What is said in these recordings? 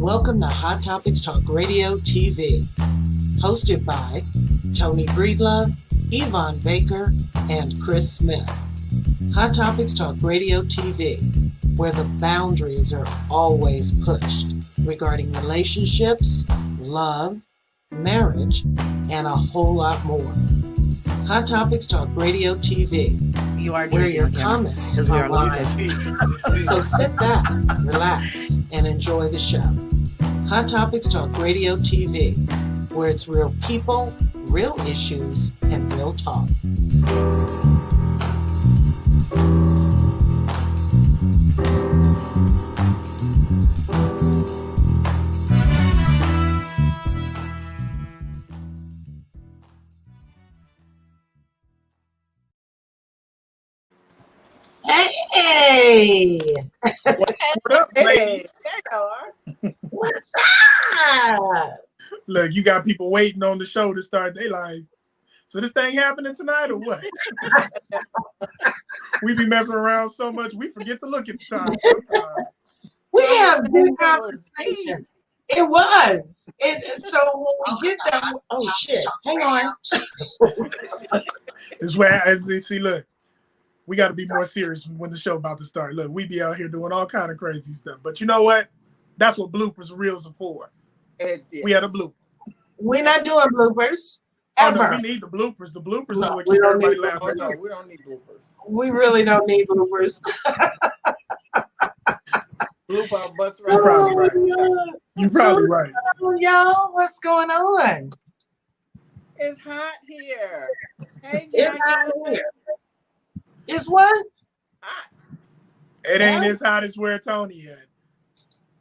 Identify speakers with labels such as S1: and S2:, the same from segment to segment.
S1: Welcome to Hot Topics Talk Radio TV, hosted by Tony Breedlove, Yvonne Baker, and Chris Smith. Hot Topics Talk Radio TV, where the boundaries are always pushed regarding relationships, love, marriage, and a whole lot more. Hot Topics Talk Radio TV, where your comments are live. So sit back, relax, and enjoy the show. Hot Topics Talk Radio TV, where it's real people, real issues, and real talk. Hey!
S2: What up, ladies?
S3: There you are.
S1: What's up?
S2: Look, you got people waiting on the show to start. They like, so this thing happening tonight or what? We be messing around so much, we forget to look at the time sometimes.
S1: We have good conversation. It was. So when we get that, oh shit, hang on.
S2: This is where, see, look, we got to be more serious when the show about to start. Look, we be out here doing all kind of crazy stuff. But you know what? That's what bloopers and reels are for. We had a blooper.
S1: We're not doing bloopers.
S2: Ever.
S1: Ever.
S2: No, we need the bloopers. The bloopers
S1: No,
S2: are what
S1: we
S2: keep
S1: don't
S2: everybody
S1: need
S2: laughing.
S3: No, we don't need bloopers.
S1: We really don't need bloopers.
S3: Bloop our butts
S2: You're
S3: right
S2: probably right.
S1: Yeah.
S2: You're probably right.
S1: Y'all, what's going on?
S3: It's hot here. Hey,
S1: It's
S3: Jackie.
S1: hot here. It's what?
S3: Hot.
S2: It ain't as hot as where Tony at.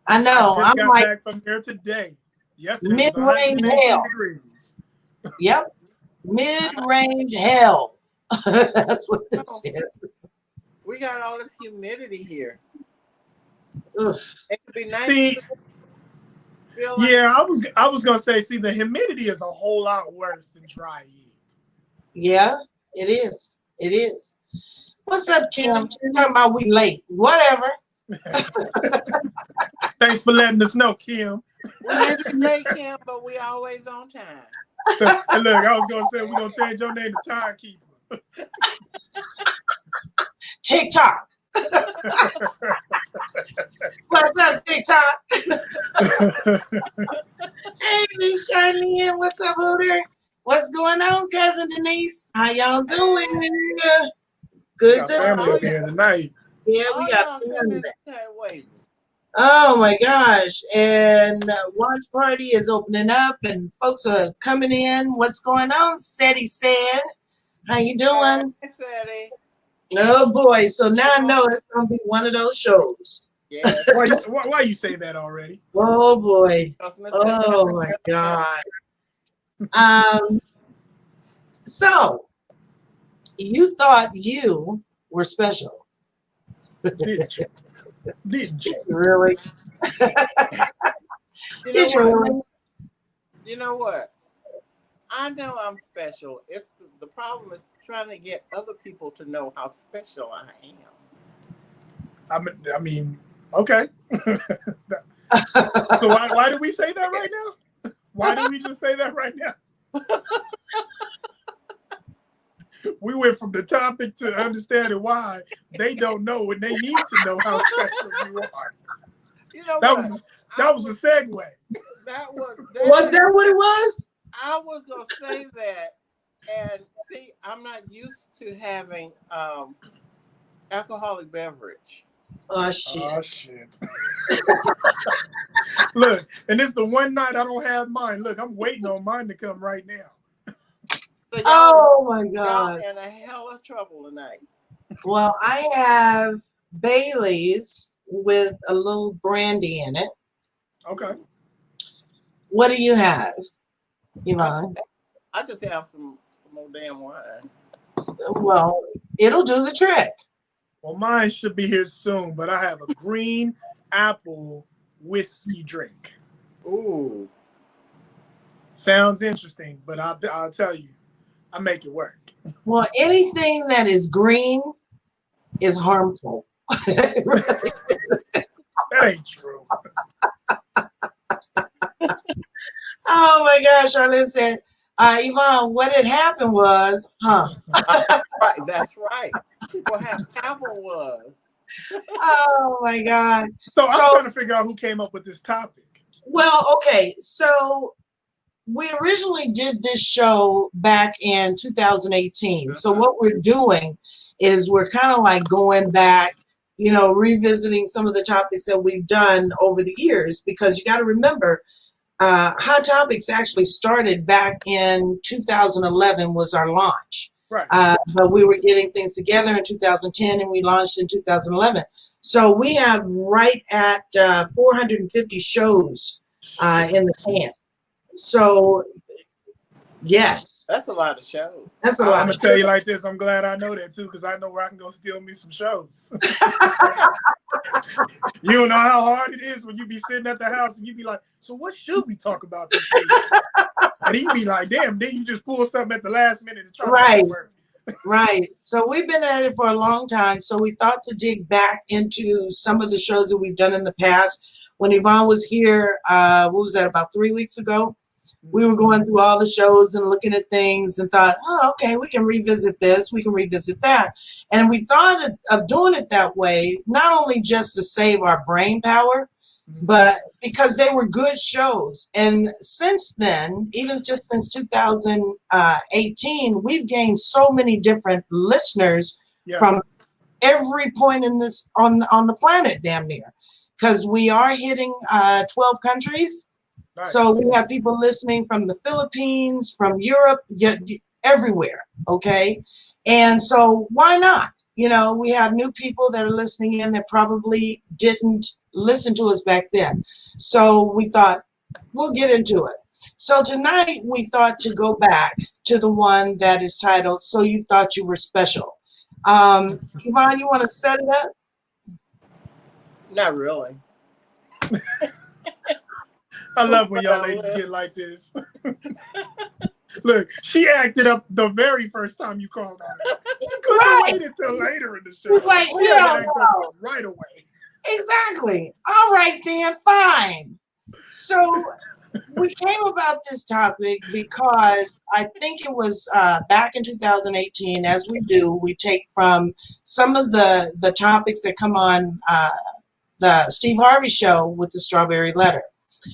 S1: I know.
S2: I just
S1: I'm
S2: got
S1: like
S2: back from there today. Yesterday was
S1: mid-range
S2: 118
S1: hell.
S2: degrees.
S1: Yep. Mid-range hell. That's what this is.
S3: We got all this humidity here.
S1: Ugh.
S3: It could be nice.
S2: See,
S3: to feel like
S2: yeah, I was gonna say, see, the humidity is a whole lot worse than dry heat.
S1: Yeah, it is. It is. What's up, Kim? You're talking about we late. Whatever.
S2: Thanks for letting us know, Kim.
S3: we may be late, Kim, but we always on time.
S2: And look, I was gonna say we're gonna change your name to Timekeeper.
S1: TikTok. What's up, TikTok? Hey, Miss Charlene. What's up, Hooter? What's going on, cousin Denise? How y'all doing? Good
S2: Got
S1: to
S2: family up here tonight.
S1: Yeah, we got
S3: y'all
S1: family.
S3: sitting in the chair waiting.
S1: Oh my gosh. And watch party is opening up and folks are coming in. What's going on? Seti said. How you doing?
S3: Hey, Sadie.
S1: Oh boy. So now I know it's gonna be one of those shows.
S3: Yeah.
S2: Why you say that already?
S1: Oh boy. Oh my God. So you thought you were special.
S2: Didn't you? Didn't you?
S1: Really? Did you really?
S3: You know what? I know I'm special. It's the problem is trying to get other people to know how special I am.
S2: I mean, okay. So why did we say that right now? Why did we just say that right now? We went from the topic to understanding why they don't know and they need to know how special you are.
S3: You know
S2: That
S3: what?
S2: was a segue.
S3: That was
S1: that what it was?
S3: I was gonna say that, and see, I'm not used to having alcoholic beverage.
S1: Oh shit.
S2: Oh shit. Look, and it's the one night I don't have mine. Look, I'm waiting on mine to come right now.
S3: So
S1: Oh my God.
S3: y'all in a hell of trouble tonight.
S1: Well, I have Bailey's with a little brandy in it.
S2: Okay.
S1: What do you have, Yvonne?
S3: I just have some more damn wine.
S1: Well, it'll do the trick.
S2: Well, mine should be here soon, but I have a green apple whiskey drink.
S3: Ooh.
S1: Sounds interesting, but I'll tell you, I make it work.
S2: Well, anything that is green is harmful.
S1: That ain't true. Oh my gosh, Charlene said, Yvonne, what had happened was,
S3: That's right. What had happened was.
S1: Oh my God.
S2: So I'm trying to figure out who came up with this topic.
S1: Well, okay. So we originally did this show back in 2018. So what we're doing is we're kind of like going back, revisiting some of the topics that we've done over the years, because you got to remember, Hot Topics actually started back in 2011 was our launch.
S2: Right.
S1: But we were getting things together in 2010 and we launched in 2011. So we have right at 450 shows in the can. So, yes.
S3: That's a lot of shows.
S1: That's a lot.
S2: I'm going to tell you like this. I'm glad I know that, too, because I know where I can go steal me some shows. You don't know how hard it is when you be sitting at the house and you be like, so what should we talk about this week? And he be like, damn, then you just pull something at the last minute and try to make it work.
S1: Right. So we've been at it for a long time. So we thought to dig back into some of the shows that we've done in the past. When Yvonne was here, what was that, about 3 weeks ago? We were going through all the shows and looking at things and thought, oh, okay, we can revisit this, we can revisit that. And we thought of doing it that way, not only just to save our brain power, but because they were good shows. And since then, even just since 2018, we've gained so many different listeners from every point in this on the planet, damn near, because we are hitting 12 countries. Nice. So we have people listening from the Philippines, from Europe, everywhere. Okay. And so why not? We have new people that are listening in that probably didn't listen to us back then. So we thought we'll get into it. So tonight we thought to go back to the one that is titled, So You Thought You Were Special. Yvonne, you want to set it up?
S3: Not really.
S2: I love when y'all ladies get like this. Look, she acted up the very first time you called on her. You couldn't wait until later in the show.
S1: Like,
S2: right away.
S1: Exactly. All right, then, fine. So we came about this topic because I think it was back in 2018, as we do, we take from some of the topics that come on the Steve Harvey show with the Strawberry Letter.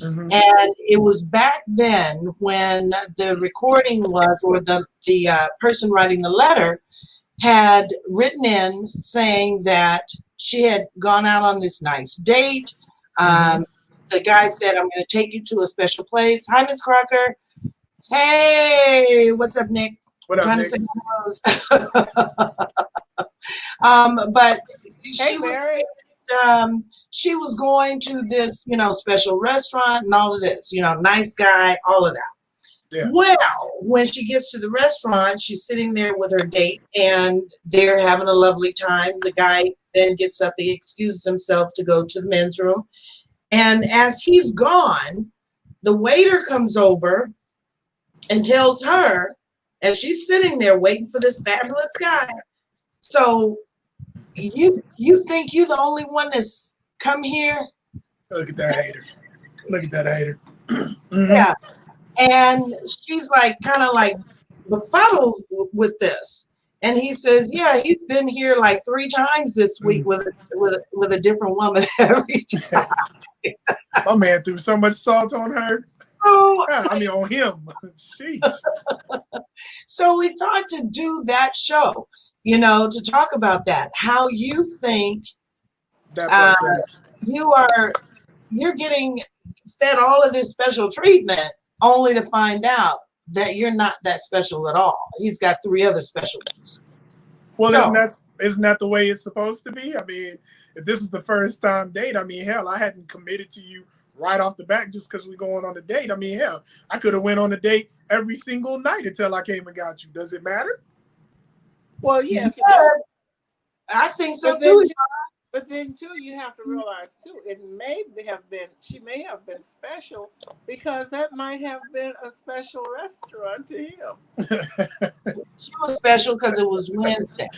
S1: Mm-hmm. And it was back then when the recording was, or the person writing the letter had written in saying that she had gone out on this nice date. Mm-hmm. The guy said, I'm going to take you to a special place. Hi, Miss Crocker. Hey, what's up, Nick?
S2: What up, Nick?
S1: But
S3: hey, Mary.
S1: She was going to this, special restaurant and all of this, nice guy, all of that. Yeah. Well, when she gets to the restaurant, she's sitting there with her date and they're having a lovely time. The guy then gets up, he excuses himself to go to the men's room. And as he's gone, the waiter comes over and tells her, as she's sitting there waiting for this fabulous guy, so you think you're the only one that's come here?
S2: Look at that hater. Look at that hater.
S1: Mm-hmm. Yeah. And she's kind of befuddled with this. And he says, yeah, he's been here like 3 times this week with a different woman every time.
S2: My man threw so much salt on her.
S1: Oh,
S2: on him. Sheesh.
S1: So we thought to do that show, to talk about that. How you think you're getting fed all of this special treatment only to find out that you're not that special at all. He's got 3 other special ones.
S2: Well, isn't that the way it's supposed to be? I mean, if this is the first time date, hell, I hadn't committed to you right off the bat just because we're going on a date. Hell, I could have went on a date every single night until I came and got you. Does it matter?
S3: Well, yes.
S1: I think so too.
S3: But then too, you have to realize too, she may have been special because that might have been a special restaurant to him.
S1: She was special because it was Wednesday.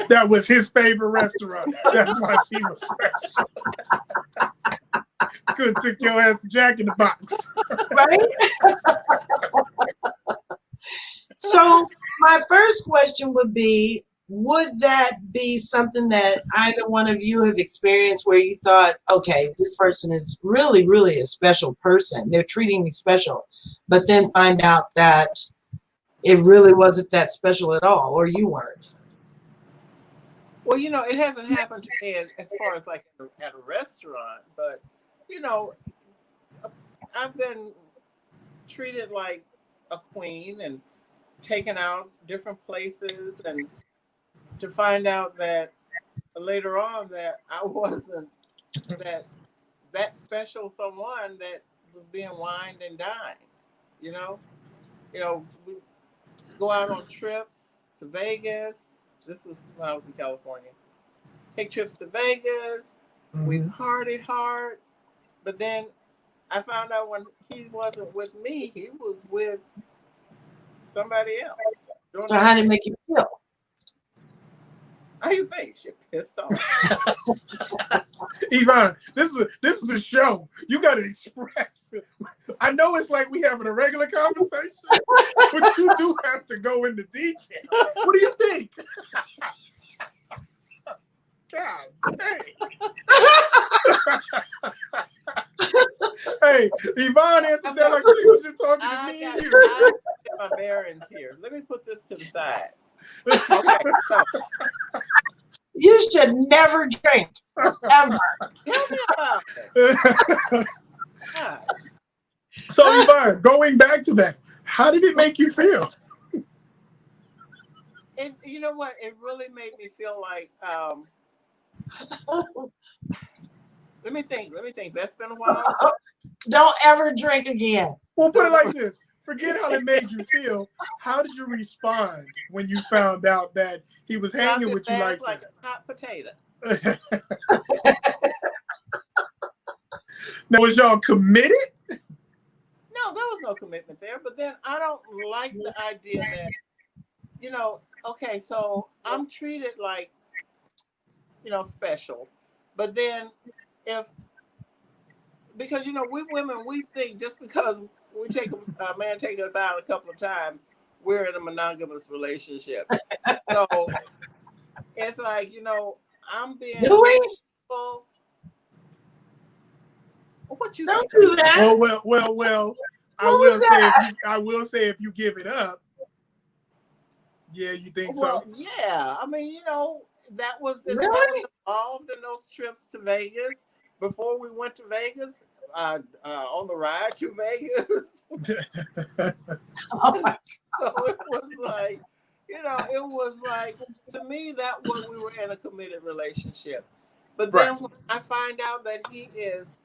S2: That was his favorite restaurant. That's why she was special. Could have took your ass to Jack in the Box.
S1: Right? So my first question would be, would that be something that either one of you have experienced where you thought, okay, this person is really, really a special person. They're treating me special, but then find out that it really wasn't that special at all, or you weren't?
S3: Well, it hasn't happened to me as far as like at a restaurant, but you know, I've been treated like a queen and taken out different places, and to find out that later on that I wasn't that special someone that was being wined and dined. You know, we go out on trips to Vegas. This was when I was in California. Take trips to Vegas. We partied hard, but then I found out when he wasn't with me, he was with somebody else.
S1: So how did it make you feel?
S3: How you think? She pissed off.
S2: Yvonne, this is a show. You got to express it. I know it's like we having a regular conversation, but you do have to go into detail. What do you think? God dang. Hey, Yvonne answered that like she was just talking to me and you.
S3: I get my bearings here. Let me put this to the side. Okay, so
S1: You should never drink, ever.
S3: tell me about it. God.
S2: So, Yvonne, going back to that, how did it make you feel?
S3: And you know what? It really made me feel like, let me think. That's been a while.
S1: Don't ever drink again.
S2: Well, put it like this. Forget how it made you feel. How did you respond when you found out that he was hanging with you like
S3: a hot potato?
S2: Now, was y'all committed?
S3: No, there was no commitment there. But then I don't like the idea that, okay, so I'm treated like, special. But then because we women, we think just because we take a man take us out a couple of times, we're in a monogamous relationship. So it's like, I'm being faithful. What you
S1: don't
S3: think?
S1: do that.
S2: Well. I will say if you give it up, yeah, you think so?
S3: Yeah. I mean, that was
S1: Really?
S3: involved in those trips to Vegas. Before we went to Vegas, on the ride to Vegas.
S1: Oh my
S3: So it was like, to me, that was we were in a committed relationship. But then when I find out that he is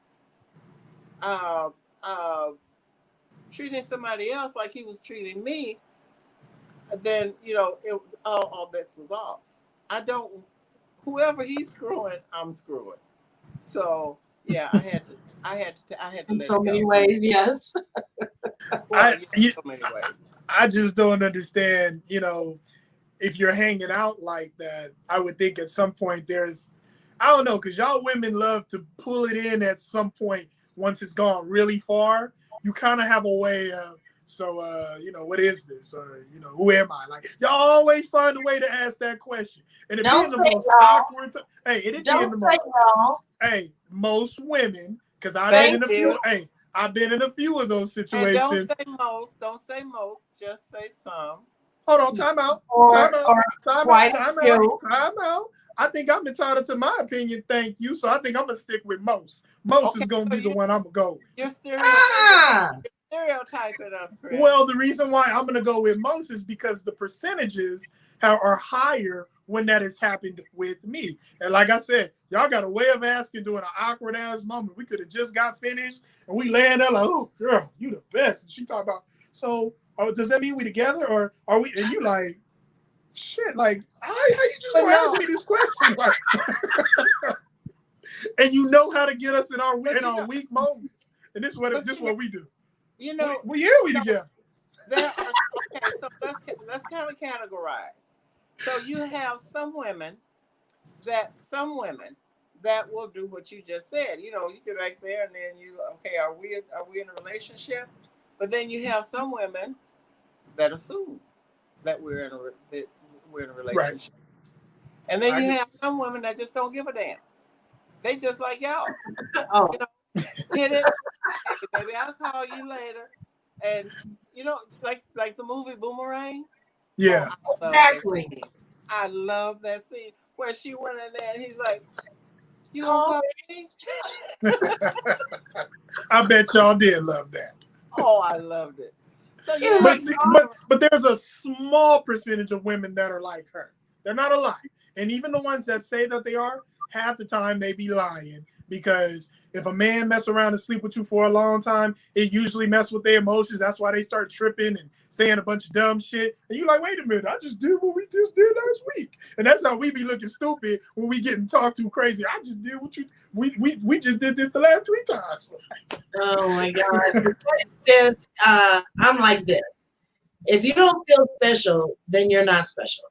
S3: treating somebody else like he was treating me, then all bets was off. Whoever he's screwing, I'm screwing. So yeah, I had to let
S1: in
S3: it
S1: so
S3: go.
S1: many ways, yes.
S3: Well, so many ways.
S2: I just don't understand, if you're hanging out like that. I would think at some point I don't know, because y'all women love to pull it in at some point once it's gone really far. You kind of have a way of, what is this? Or, who am I? Like, y'all always find a way to ask that question. And it being the most awkward most women, because I've been in a few of those situations.
S3: And don't say most, just say some.
S2: Hold on, time out. Time out. I think I'm entitled to my opinion, thank you. So I think I'm gonna stick with most. Most is gonna be the one I'm gonna go with.
S3: You're stereotyping us, Chris.
S2: Well, the reason why I'm gonna go with most is because the percentages are higher when that has happened with me. And like I said, y'all got a way of asking during an awkward ass moment. We could have just got finished and we laying there like, oh girl, you the best. And she talk about, so does that mean we together or are we? And you like, shit, like, how you just gonna ask me this question? Like, and you know how to get us in our weak moments. And this is what we do. We together.
S3: So let's kind of categorize. So you have some women that will do what you just said. You get back there and then are we in a relationship? But then you have some women that assume that we're in a relationship, and then you have some women that just don't give a damn. They just like y'all.
S1: Oh,
S3: You know, hit it. Hey, baby, I'll call you later. And like the movie Boomerang.
S2: Yeah,
S1: exactly.
S3: I love that scene where she went in there and he's like, "You gonna call me?"
S2: I bet y'all did love that.
S3: Oh, I loved it. So
S2: but there's a small percentage of women that are like her. They're not a lot. And even the ones that say that they are, half the time they be lying, because if a man mess around and sleep with you for a long time, it usually mess with their emotions. That's why they start tripping and saying a bunch of dumb shit. And you like, wait a minute, I just did what we just did last week. And that's how we be looking stupid when we getting talked to crazy. I just did what we just did this the last 3 times.
S1: Oh my God. It says, I'm like this. If you don't feel special, then you're not special.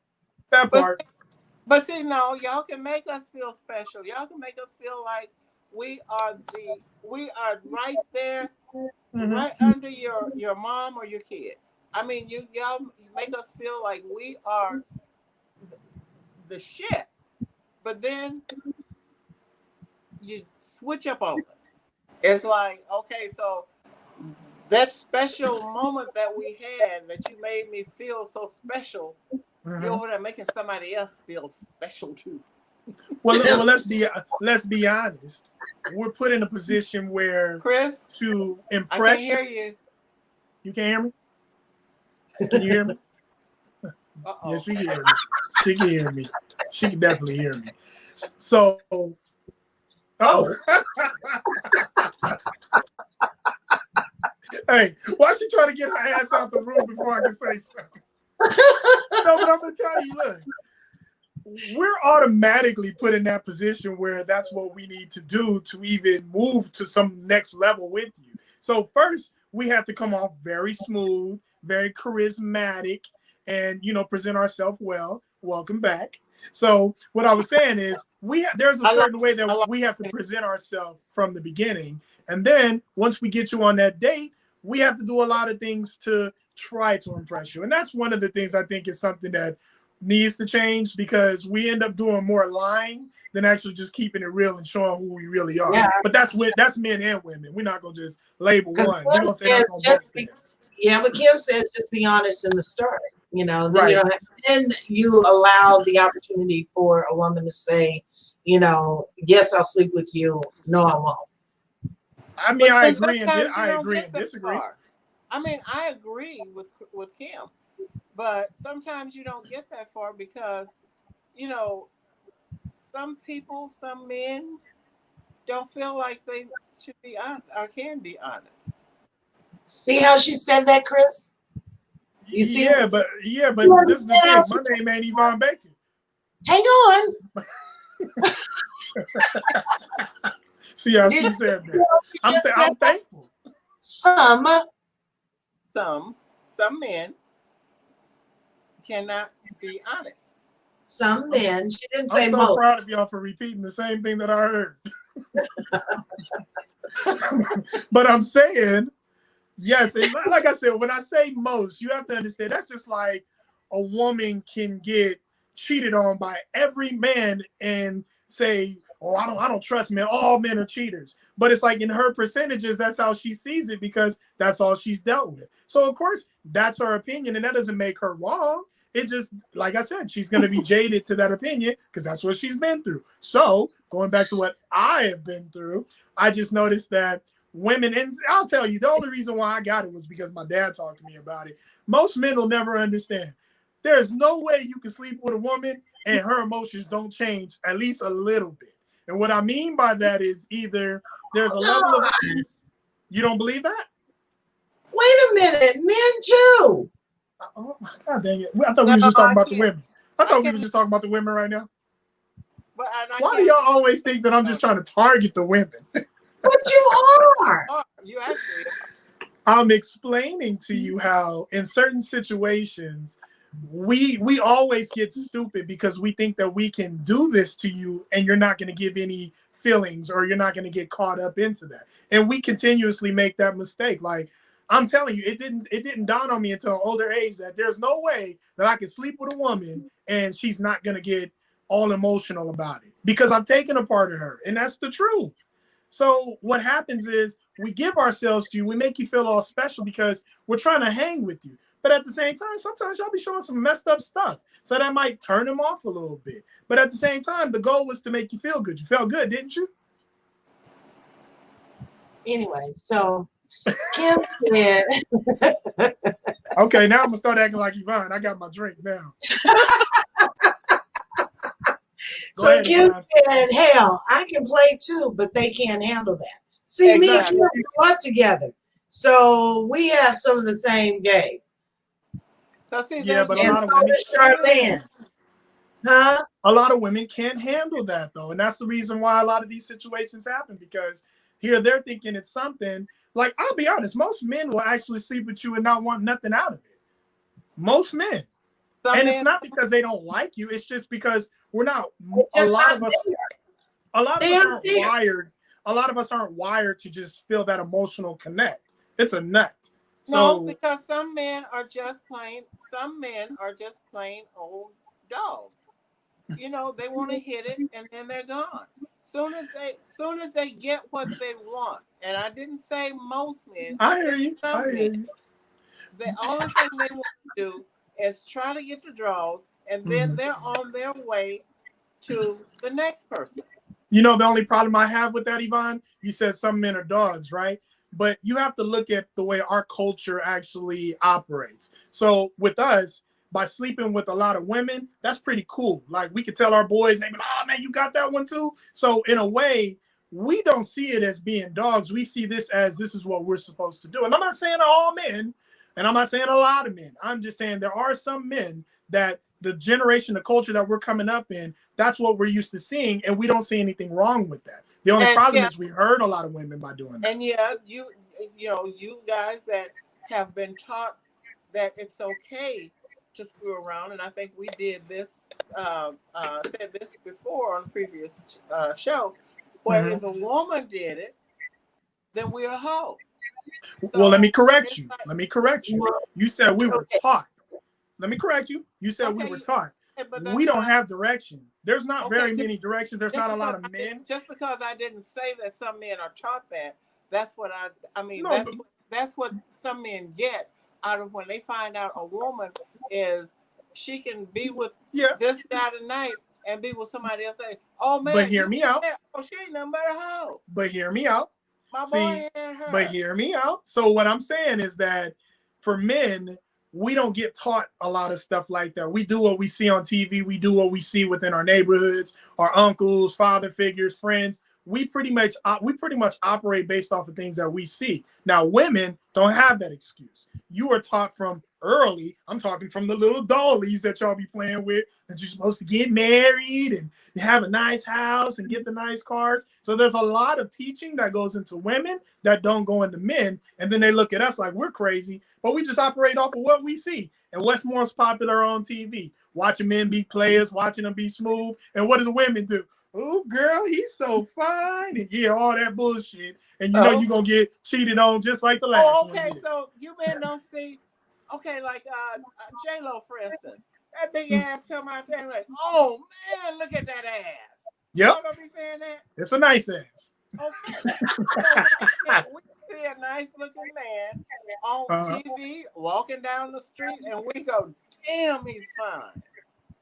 S2: That part.
S3: But see, no, y'all can make us feel special. Y'all can make us feel like we are right there, right under your mom or your kids. I mean, y'all make us feel like we are the shit. But then you switch up on us. It's like, okay, so that special moment that we had that you made me feel so special, you're over there making somebody else feel special too.
S2: Well, let's be honest. We're put in a position where,
S3: Chris,
S2: to impress.
S3: I can't hear you.
S2: You can't hear me? Can you hear me?
S3: Uh-oh.
S2: Yeah, she can hear me. She can hear me. She can definitely hear me. So, hey, why is she trying to get her ass out the room before I can say something? No, but I'm gonna tell you, look, we're automatically put in that position where that's what we need to do to even move to some next level with you. So first, we have to come off very smooth, very charismatic, and present ourselves well. Welcome back. So what I was saying is, there's a certain way that we have to present ourselves from the beginning, and then once we get you on that date, we have to do a lot of things to try to impress you. And that's one of the things I think is something that needs to change, because we end up doing more lying than actually just keeping it real and showing who we really are. Yeah. But that's men and women. We're not going to just label one. We're going to say that's on both things.
S1: Yeah, but Kim says just be honest in the start. Then
S2: right.
S1: Then you allow the opportunity for a woman to say, yes, I'll sleep with you. No, I won't.
S2: I mean, I agree and disagree.
S3: I mean, I agree with Kim, but sometimes you don't get that far because, some men don't feel like they should be or can be honest.
S1: See how she said that, Chris?
S2: You see? Yeah, but this is the thing. My name ain't Yvonne Baker.
S1: Hang on.
S2: See how she said that. I'm thankful.
S3: Some men cannot be honest.
S1: Some men. She didn't say
S2: I'm so proud of y'all for repeating the same thing that I heard. But I'm saying, yes, and like I said, when I say most, you have to understand that's just like a woman can get cheated on by every man and say, oh, I don't trust men. All men are cheaters. But it's like in her percentages, that's how she sees it, because that's all she's dealt with. So of course, that's her opinion, and that doesn't make her wrong. It just, like I said, she's going to be jaded to that opinion because that's what she's been through. So going back to what I have been through, I just noticed that women, and I'll tell you, the only reason why I got it was because my dad talked to me about it. Most men will never understand. There's no way you can sleep with a woman and her emotions don't change at least a little bit. And what I mean by that is either there's a level of, you don't believe that?
S1: Wait a minute, men too.
S2: Oh my God, dang it. I thought we were just talking about the women. I thought we were just talking about the women right now.
S3: But
S2: why do y'all always think that I'm just trying to target the women?
S1: But you are.
S3: You actually are.
S2: I'm explaining to you how in certain situations, we always get stupid because we think that we can do this to you and you're not going to give any feelings or you're not going to get caught up into that. And we continuously make that mistake. Like, I'm telling you, it didn't dawn on me until an older age that there's no way that I can sleep with a woman and she's not gonna get all emotional about it, because I'm taking a part of her, and that's the truth. So what happens is we give ourselves to you, we make you feel all special because we're trying to hang with you. But at the same time, sometimes y'all be showing some messed up stuff. So that might turn them off a little bit. But at the same time, the goal was to make you feel good. You felt good, didn't you?
S1: Anyway, so Kim said,
S2: okay, now I'm gonna start acting like Yvonne. I got my drink now.
S1: so Kim said, hell, I can play too, but they can't handle that. See, me and Kim grew up together. So we have some of the same game.
S2: Yeah, but a lot of women can't.
S1: Huh?
S2: A lot of women can't handle that though. And that's the reason why a lot of these situations happen, because here they're thinking it's something. Like, I'll be honest, most men will actually sleep with you and not want nothing out of it. Most men. It's not because they don't like you. It's just because we're not. A lot of us aren't wired. A lot of us aren't wired to just feel that emotional connect. It's a nut.
S3: No, because some men are just plain old dogs. You know, they want to hit it and then they're gone. Soon as they get what they want. And I didn't say most men.
S2: I hear you.
S3: The only thing they want to do is try to get the draws, and then they're on their way to the next person.
S2: You know, the only problem I have with that, Yvonne, you said some men are dogs, right? But you have to look at the way our culture actually operates. So with us, by sleeping with a lot of women, that's pretty cool. Like, we could tell our boys, hey, oh man, you got that one too. So in a way, we don't see it as being dogs. We see this as this is what we're supposed to do. And I'm not saying all men, and I'm not saying a lot of men. I'm just saying there are some men that the generation, the culture that we're coming up in, that's what we're used to seeing, and we don't see anything wrong with that. The only problem is we hurt a lot of women by doing that.
S3: And yeah, you know, you guys that have been taught that it's okay to screw around, and I think we did this, said this before on a previous show, where if a woman did it, then we're a hoe. So,
S2: well, let me correct you. You said we were taught. Let me correct you. You said we were taught. We don't have direction. There's not very many directions. There's not a lot of men.
S3: Just because I didn't say that some men are taught that, that's what I mean, that's what some men get out of when they find out a woman is, she can be with this guy tonight and be with somebody else. Say, oh man,
S2: but hear me out.
S3: Oh, she ain't nothing but a hoe.
S2: But hear me out.
S3: My boy had her.
S2: But hear me out. So what I'm saying is that for men, we don't get taught a lot of stuff like that. We do what we see on TV. We do what we see within our neighborhoods, our uncles, father figures, friends. We pretty much operate based off of things that we see. Now, women don't have that excuse. You are taught from early. I'm talking from the little dollies that y'all be playing with, that you're supposed to get married and have a nice house and get the nice cars. So there's a lot of teaching that goes into women that don't go into men. And then they look at us like we're crazy, but we just operate off of what we see. And what's most popular on TV? Watching men be players, watching them be smooth. And what do the women do? Oh, girl, he's so fine. And all that bullshit. And you know you're going to get cheated on just like the last one.
S3: Okay, so you men don't see, like J-Lo, for instance. That big ass come out there and like, oh, man, look at that ass.
S2: Yep.
S3: You don't be saying that?
S2: It's a nice ass.
S3: Okay. So we see a nice looking man on TV walking down the street and we go, damn, he's fine.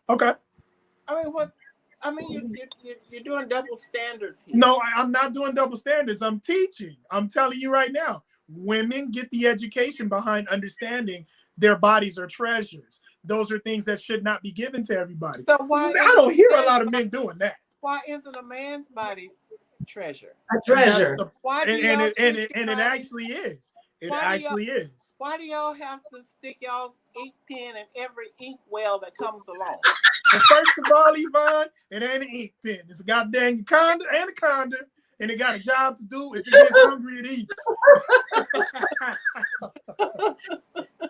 S2: Okay.
S3: You're doing double standards here.
S2: No, I'm not doing double standards. I'm teaching. I'm telling you right now, women get the education behind understanding their bodies are treasures. Those are things that should not be given to everybody.
S3: So why
S2: I don't hear a lot of men doing that.
S3: Why isn't a man's body treasure?
S1: A treasure.
S2: It actually is. It actually is.
S3: Why do y'all have to stick y'all's ink pen in every ink well that comes along?
S2: And first of all, Yvonne, it ain't an ink pen. It's a goddamn anaconda, and it got a job to do. If it gets hungry, it eats.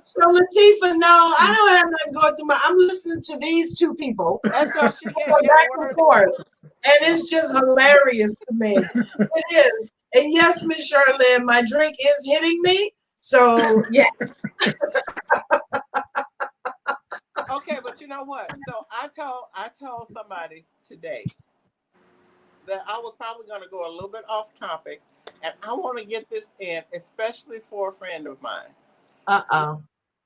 S1: So Latifah, no, I don't have nothing going through I'm listening to these two people.
S3: That's how she can't get
S1: back and forth. And it's just hilarious to me. It is. And yes, Miss Charlene, my drink is hitting me, So yeah.
S3: Okay, but you know what? So I told somebody today that I was probably going to go a little bit off topic, and I want to get this in, especially for a friend of mine.
S1: Uh-oh.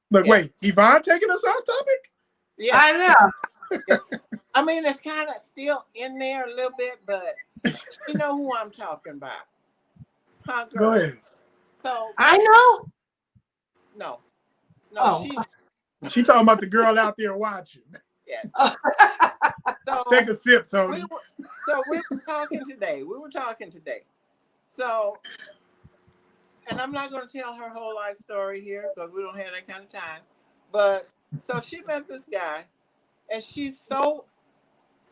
S2: Look,
S3: Yes.
S2: wait, Yvonne taking us off topic?
S3: Yes.
S1: I know.
S3: Yes. I mean, it's kind of still in there a little bit, but you know who I'm talking about. Huh, girl?
S2: Go ahead.
S3: So,
S1: I know.
S3: no,
S1: Oh.
S2: She talking about the girl out there watching.
S3: yes.
S1: Oh.
S3: So,
S2: Take a sip, Tony.
S3: we were talking today. So, and I'm not going to tell her whole life story here because we don't have that kind of time. But so she met this guy, and she's so,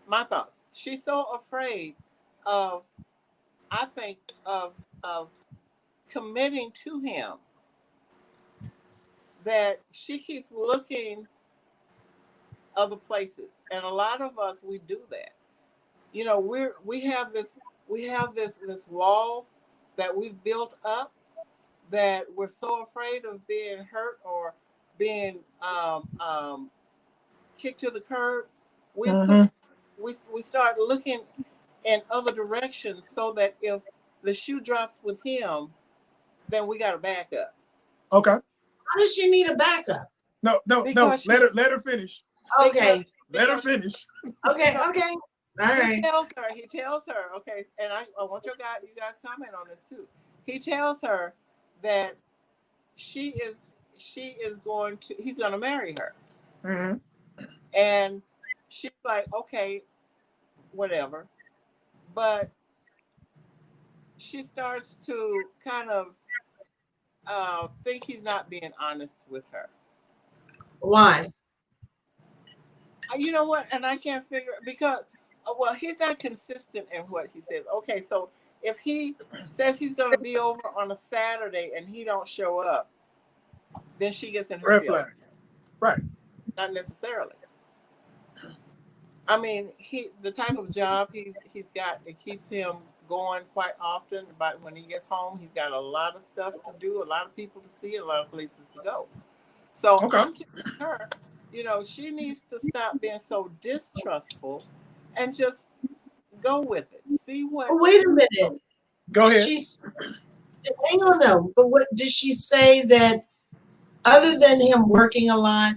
S3: my thoughts, she's so afraid of, I think, of committing to him that she keeps looking other places. And a lot of us, we do that. You know, we have this wall that we've built up, that we're so afraid of being hurt or being kicked to the curb. We start looking in other directions so that if the shoe drops with him, then we got a backup.
S2: Okay.
S1: How does she need a backup?
S2: No.
S3: Because
S2: Let her finish.
S1: Okay.
S2: Let her finish.
S1: Okay. Okay. All right.
S3: He tells her, okay, and I want you guys comment on this too. He tells her that he's going to marry her.
S2: Mm-hmm.
S3: And she's like, okay, whatever. But she starts to kind of think he's not being honest with her.
S1: Why?
S3: You know what? And I can't figure because well, he's not consistent in what he says. Okay, so if he says he's going to be over on a Saturday and he don't show up, then she gets in her
S2: Red
S3: feelings.
S2: flag. Right.
S3: Not necessarily. I mean, the type of job he's got, it keeps him going quite often. But when he gets home, he's got a lot of stuff to do, a lot of people to see, a lot of places to go. So I'm telling her, you know, she needs to stop being so distrustful and just go with it. See what.
S1: Wait a minute.
S2: Go ahead.
S1: Hang on though. But what did she say that other than him working a lot,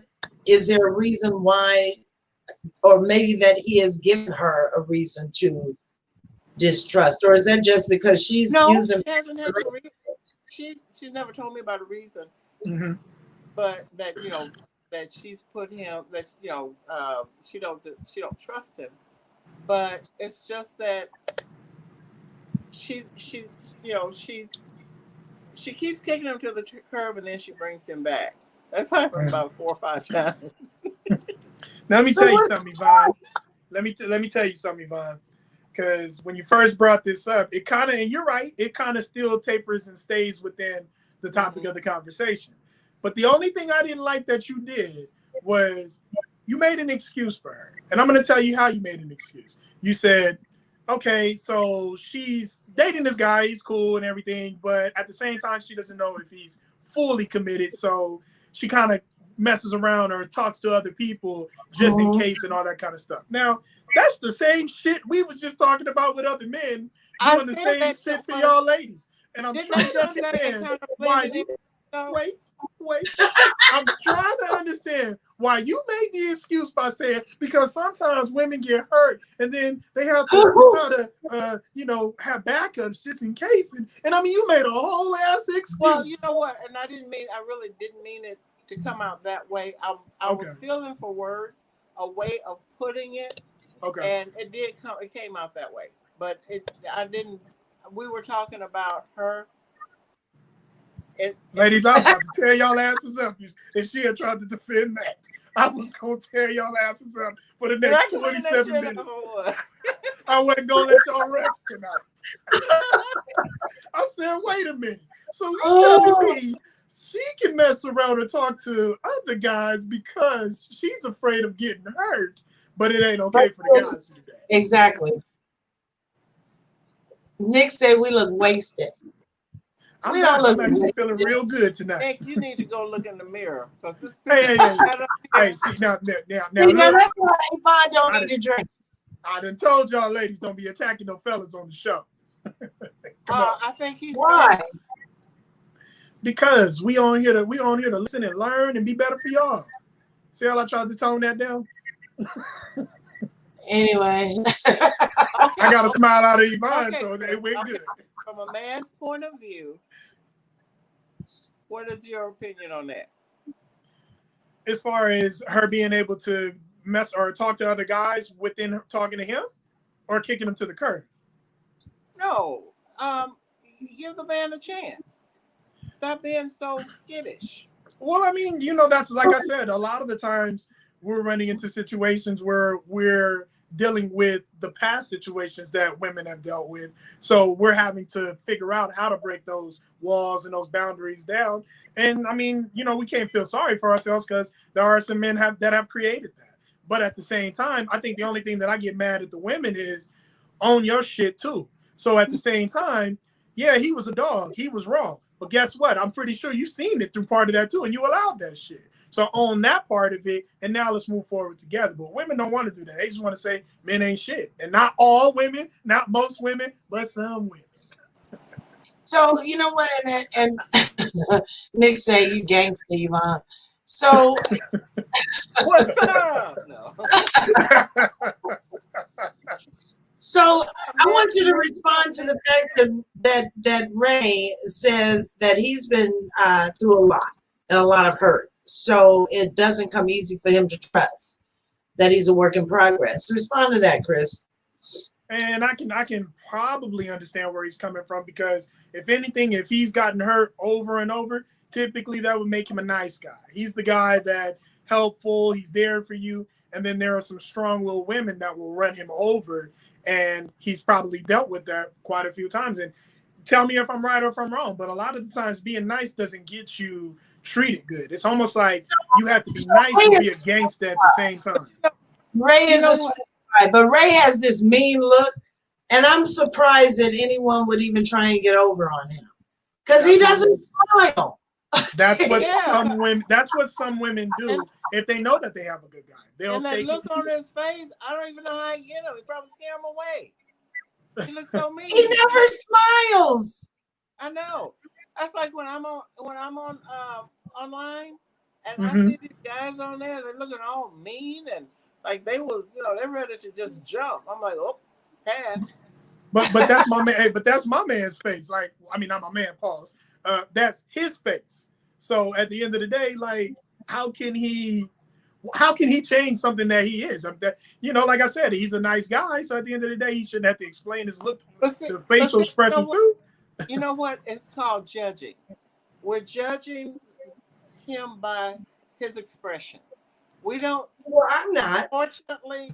S1: is there a reason why, or maybe that he has given her a reason to distrust, or is that just because she's using?
S3: She hasn't had a reason. She's never told me about a reason.
S2: Mm-hmm.
S3: But that that she's put him, that she don't trust him. But it's just that she keeps kicking him to the curb and then she brings him back. That's happened about 4 or 5 times.
S2: Now let me tell you something, Yvonne. Let me tell you something, Yvonne. Because when you first brought this up, it kind of, and you're right, it kind of still tapers and stays within the topic of the conversation. But the only thing I didn't like that you did was you made an excuse for her. And I'm going to tell you how you made an excuse. You said, okay, so she's dating this guy, he's cool and everything, but at the same time, she doesn't know if he's fully committed. So she kind of messes around or talks to other people just in case and all that kind of stuff. Now, that's the same shit we was just talking about with other men doing the same shit to y'all ladies. And I'm trying to understand why you... Wait. I'm trying to understand why you made the excuse by saying, because sometimes women get hurt and then they have to try to, have backups just in case. And I mean, you made a whole ass excuse.
S3: Well, you know what? And I really didn't mean it to come out that way. I was feeling for words, a way of putting it.
S2: Okay.
S3: And it came out that way. But we were talking about her.
S2: Ladies, I was about to tear y'all asses up if she had tried to defend that. I was going to tear y'all asses up for the next 27 minutes. I wasn't going to let y'all rest tonight. I said, wait a minute. So you telling me she can mess around and talk to other guys because she's afraid of getting hurt, but it ain't okay for the guys to do that.
S1: Exactly. Nick said we look wasted.
S2: I'm
S1: We don't look
S2: actually
S1: good.
S2: feeling real good tonight.
S3: Nick, you need to go look in the mirror because this.
S2: Hey, see now,
S1: See, now
S2: look,
S1: that's why Yvonne don't
S2: I
S1: need to drink.
S2: done told y'all ladies don't be attacking no fellas on the show. Come on.
S3: I think he's
S1: Why?
S2: Because we on here to listen and learn and be better for y'all. See how I tried to tone that down?
S1: Anyway.
S2: I got a smile out of Yvonne, so it went good.
S3: From a man's point of view, what is your opinion on that?
S2: As far as her being able to mess or talk to other guys within talking to him, or kicking him to the curb?
S3: No, give the man a chance. Stop being so skittish.
S2: Well, I mean, that's like I said, a lot of the times we're running into situations where we're dealing with the past situations that women have dealt with. So we're having to figure out how to break those walls and those boundaries down. And I mean, we can't feel sorry for ourselves because there are some men that have created that. But at the same time, I think the only thing that I get mad at the women is own your shit too. So at the same time, yeah, he was a dog. He was wrong. But guess what? I'm pretty sure you've seen it through part of that too, and you allowed that shit. So own that part of it, and now let's move forward together. But women don't want to do that. They just want to say men ain't shit. And not all women, not most women, but some women.
S1: So, you know what? And Nick say, you gangster, Yvonne. So,
S3: what's up? No.
S1: So I want you to respond to the fact that Ray says that he's been through a lot and a lot of hurt. So it doesn't come easy for him to trust that he's a work in progress. Respond to that, Chris.
S2: And I can probably understand where he's coming from, because if anything, if he's gotten hurt over and over, typically that would make him a nice guy. He's the guy that helpful, he's there for you. And then there are some strong-willed women that will run him over, and he's probably dealt with that quite a few times. And tell me if I'm right or if I'm wrong, but a lot of the times being nice doesn't get you treated good. It's almost like you have to be nice and be a gangster at the same time.
S1: Ray is a sweet guy, but Ray has this mean look, and I'm surprised that anyone would even try and get over on him because he doesn't smile.
S2: That's what some women do if they know that they have a good guy. They'll
S3: and that
S2: take
S3: look
S2: it.
S3: on his face, I don't even know how I get him. He probably scare him away. He looks so mean.
S1: He never smiles.
S3: I know. That's like when I'm on online and I see these guys on there, they're looking all mean and like they was, they're ready to just jump. I'm like, oh, pass.
S2: But that's my man. Hey, but that's my man's face. Like, I mean, not my man. Pause. That's his face. So at the end of the day, like, how can he change something that he is? Like I said, he's a nice guy. So at the end of the day, he shouldn't have to explain his look, the facial expression too.
S3: You know what? It's called judging. We're judging him by his expression. We don't.
S1: Well, I'm not.
S3: Fortunately,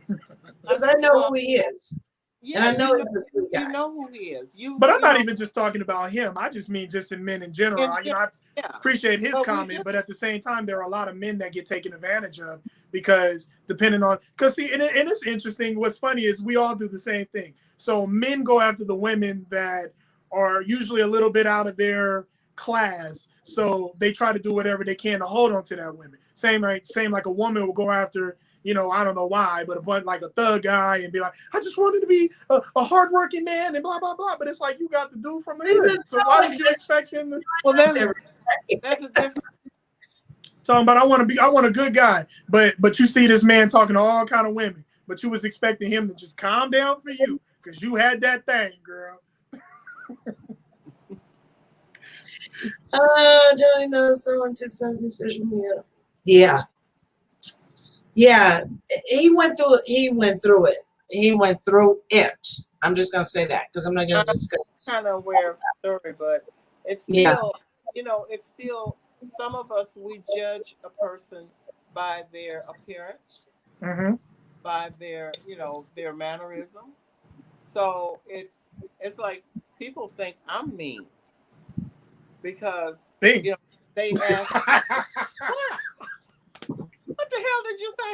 S1: because I know who he is.
S3: Yeah,
S1: and I know he's a sweet guy.
S3: You know who he is.
S2: But I'm not even just talking about him. I just mean just in men in general. I appreciate his comment, but at the same time, there are a lot of men that get taken advantage of because see, and it's interesting. What's funny is we all do the same thing. So men go after the women that are usually a little bit out of their class. So they try to do whatever they can to hold on to that woman. Same like a woman will go after, I don't know why, but like a thug guy and be like, I just wanted to be a hardworking man and blah, blah, blah. But it's like, you got the dude from the hood. So why did you expect him to?
S3: Well, that's a different.
S2: Talking about, I want a good guy. But you see this man talking to all kind of women, but you was expecting him to just calm down for you because you had that thing, girl.
S1: Johnny knows someone took something special from you. Yeah. Yeah, he went through it. He went through it. I'm just gonna say that because I'm not gonna discuss.
S3: Kind of aware of the story, but it's still, it's still some of us, we judge a person by their appearance, by their, their mannerism. So it's like people think I'm mean because they ask, what the hell did you say?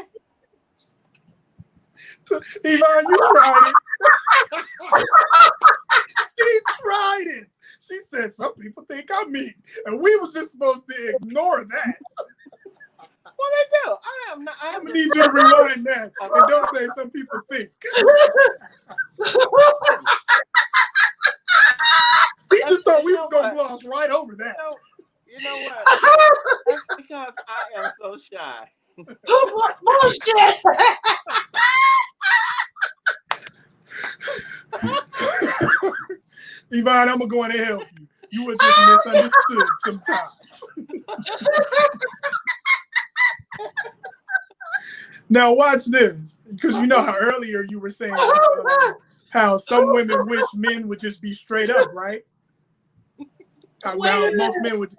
S2: Yvonne, you tried it. She tried it. She said, some people think I'm mean. And we was just supposed to ignore that.
S3: Well, they do.
S2: I'm going to need you to rewind that and don't say some people think. He just thought we was going to gloss right over that.
S3: You know what? That's because I am so shy.
S1: Bullshit.
S2: Yvonne, I'm going to go in and help you. You were just misunderstood sometimes. Now watch this, because you know how earlier you were saying how some women wish men would just be straight up, right? How men would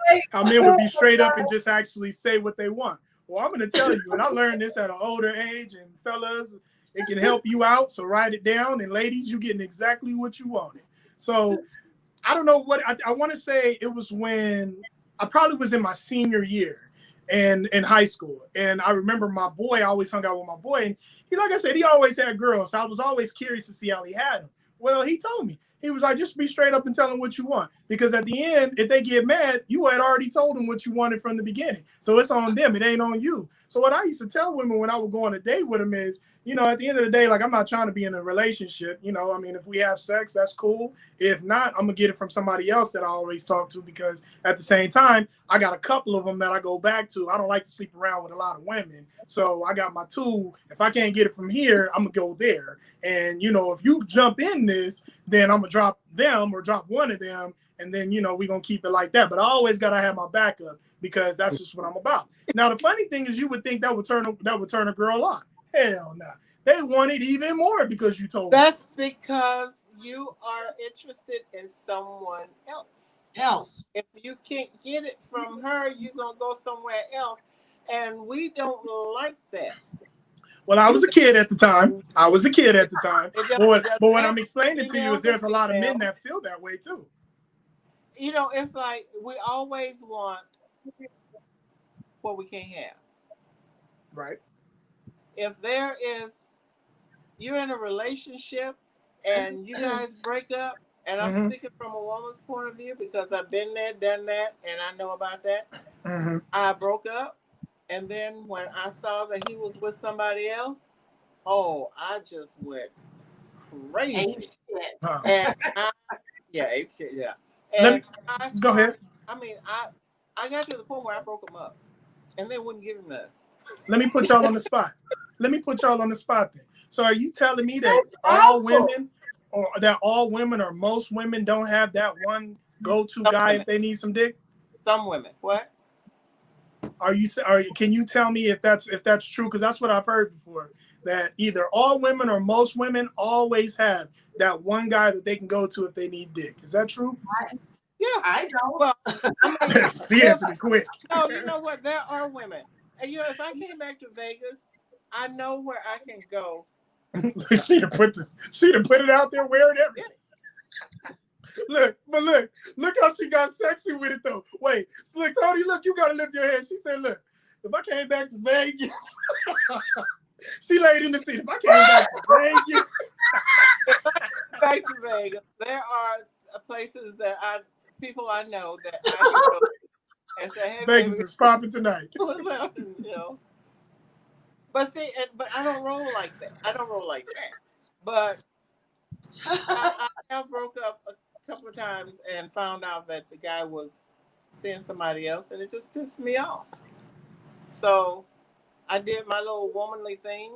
S2: be straight up and just actually say what they want. Well, I'm going to tell you, and I learned this at an older age, and fellas, it can help you out, so write it down. And ladies, you're getting exactly what you wanted. So I don't know what, I want to say it was when I probably was in my senior year and in high school. And I remember my boy, I always hung out with my boy. And he, like I said, he always had girls. So I was always curious to see how he had them. Well, he told me, he was like, just be straight up and tell them what you want. Because at the end, if they get mad, you had already told them what you wanted from the beginning. So it's on them. It ain't on you. So what I used to tell women when I would go on a date with them is, you know, at the end of the day, like, I'm not trying to be in a relationship. You know, I mean, if we have sex, that's cool. If not, I'm going to get it from somebody else that I always talk to, because at the same time, I got a couple of them that I go back to. I don't like to sleep around with a lot of women. So I got my two. If I can't get it from here, I'm going to go there. And, you know, if you jump in this, then I'm going to drop them or drop one of them. And then, you know, we're going to keep it like that. But I always got to have my backup, because that's just what I'm about. Now, the funny thing is, you would think that would turn a girl on. Hell no. They want it even more because you told
S3: That's because you are interested in someone else. If you can't get it from her, you're going to go somewhere else. And we don't like that.
S2: Well, I was a kid at the time. But what I'm explaining to you is there's a lot of men that feel that way too.
S3: You know, it's like we always want what we can't have.
S2: Right.
S3: If you're in a relationship and you guys break up, and I'm speaking from a woman's point of view because I've been there, done that, and I know about that. I broke up, and then when I saw that he was with somebody else, I just went crazy. And ape shit, yeah. And
S2: go ahead.
S3: I mean, I got to the point where I broke him up, and they wouldn't give him that.
S2: Let me put y'all on the spot. Then. So are you telling me that all women or most women don't have that one go-to guy if they need some dick?
S3: Some women. What?
S2: Can you tell me if that's true? Because that's what I've heard before. That either all women or most women always have that one guy that they can go to if they need dick. Is that true?
S3: Yeah, I don't. Well,
S2: she answered it quick.
S3: No, you know what? There are women. And, you know, if I came back to Vegas, I know where I can go.
S2: She to put it out there, wearing everything. Look how she got sexy with it though. Wait, look, Tony, you gotta lift your head. She said, look, if I came back to Vegas, she laid in the seat. If I came back to Vegas,
S3: there are places that people I know that I can go and say, hey,
S2: Vegas
S3: baby,
S2: is popping tonight.
S3: What's happening, you know? But see, but I don't roll like that. But I have broke up a couple of times and found out that the guy was seeing somebody else, and it just pissed me off. So I did my little womanly thing,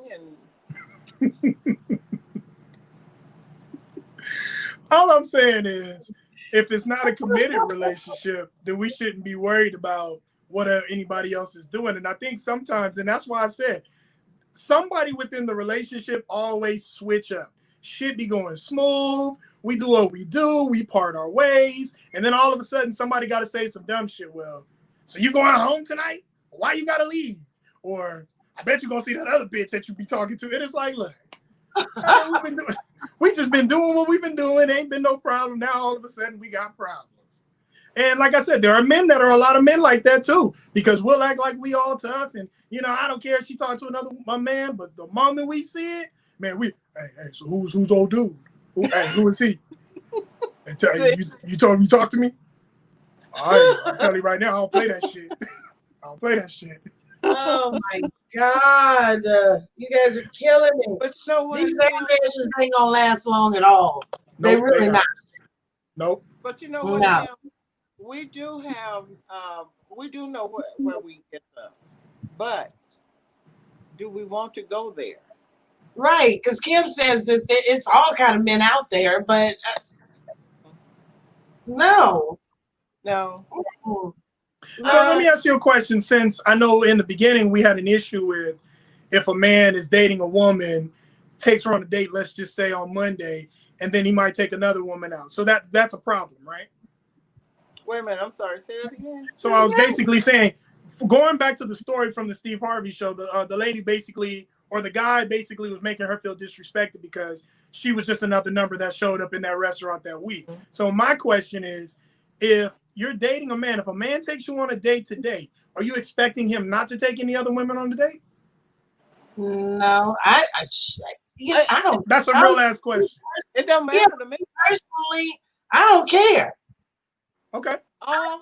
S3: and
S2: all I'm saying is, if it's not a committed relationship, then we shouldn't be worried about what anybody else is doing. And I think sometimes, and that's why I said, somebody within the relationship always switch up. Shit be going smooth. We do what we do. We part our ways. And then all of a sudden, somebody got to say some dumb shit. Well, so you going home tonight? Why you got to leave? Or I bet you're going to see that other bitch that you be talking to. And it's like, look, we just been doing what we've been doing. Ain't been no problem. Now all of a sudden we got problems. And like I said, there are a lot of men like that too, because we'll act like we all tough. And, you know, I don't care if she talked to my man, but the moment we see it, man, hey, so who's old dude? Who is he? You told him you talk to me? I'm telling you right now, I don't play that shit. I don't play that shit.
S1: Oh my God. You guys are killing me.
S3: But you know what?
S1: These ambitions ain't gonna last long at all. They
S2: Nope,
S1: really not.
S2: Nope.
S3: But you know what?
S1: No.
S3: We do have, we do know where we get up. But do we want to go there?
S1: Right, because Kim says that it's all kind of men out there, but no.
S3: No.
S1: Mm-mm.
S2: So let me ask you a question, since I know in the beginning we had an issue with if a man is dating a woman, takes her on a date, let's just say on Monday, and then he might take another woman out. So that's a problem, right?
S3: Wait a minute, I'm sorry, say that again.
S2: So I was basically saying, going back to the story from the Steve Harvey show, the lady basically, or the guy basically was making her feel disrespected because she was just another number that showed up in that restaurant that week. Mm-hmm. So my question is, if you're dating a man, if a man takes you on a date today, are you expecting him not to take any other women on the date?
S1: No, I don't.
S2: That's a real ass question.
S3: It don't matter to me.
S1: Personally, I don't care.
S2: Okay.
S1: I'm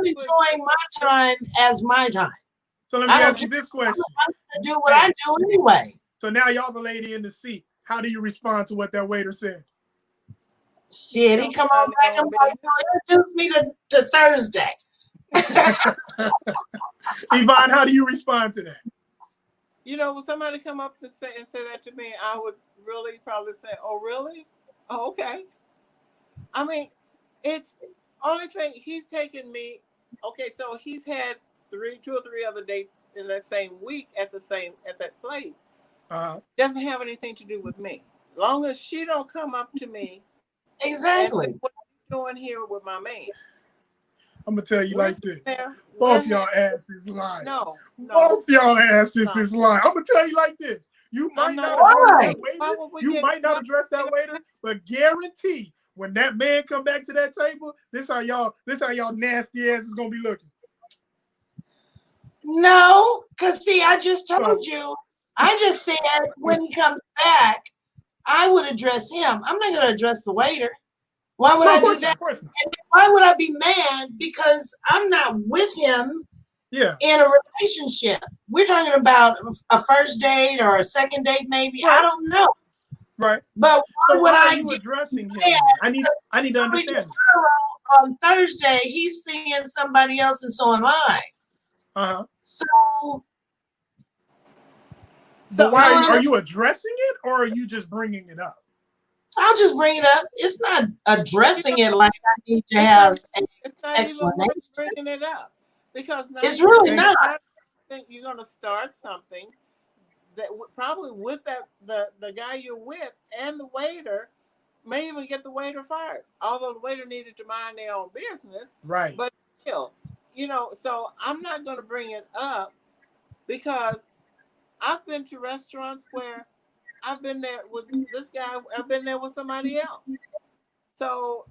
S1: enjoying my time as my time.
S2: So let me ask you this question.
S1: I'm going to do what I do anyway.
S2: So now y'all the lady in the seat. How do you respond to what that waiter said?
S1: Shit, he come on back and introduce me to Thursday.
S2: Yvonne, how do you respond to that?
S3: You know, when somebody come up to say that to me, I would really probably say, "Oh, really? Oh, okay." I mean, it's only thing he's taken me. Okay, so he's had 2 or 3 other dates in that same week at that place. Doesn't have anything to do with me. As long as she don't come up to me.
S1: Exactly.
S3: And say, what are you doing here with my man?
S2: I'm gonna tell you like this. Both y'all asses lying.
S3: No.
S2: Both y'all asses is lying. I'm gonna tell you like this. You might not address that waiter. You might not address that waiter, but guarantee when that man come back to that table, this how y'all nasty ass is gonna be looking.
S1: No, because see, I just told you. I just said when he comes back, I would address him. I'm not gonna address the waiter. Why would I do that? And why would I be mad? Because I'm not with him in a relationship. We're talking about a first date or a second date, maybe. Right. I don't know.
S2: Right.
S1: But why
S2: are you addressing him? I need to understand.
S1: On Thursday, he's seeing somebody else, and so am I. So
S2: why are you addressing it, or are you just bringing it up?
S1: I'll just bring it up. It's not addressing it like I need to have an explanation.
S3: Even bringing it up because
S1: it's really not.
S3: I think you're going to start something that probably with the guy you're with and the waiter may even get the waiter fired. Although the waiter needed to mind their own business,
S2: right?
S3: But still, so I'm not going to bring it up because I've been to restaurants where I've been there with this guy. I've been there with somebody else. So,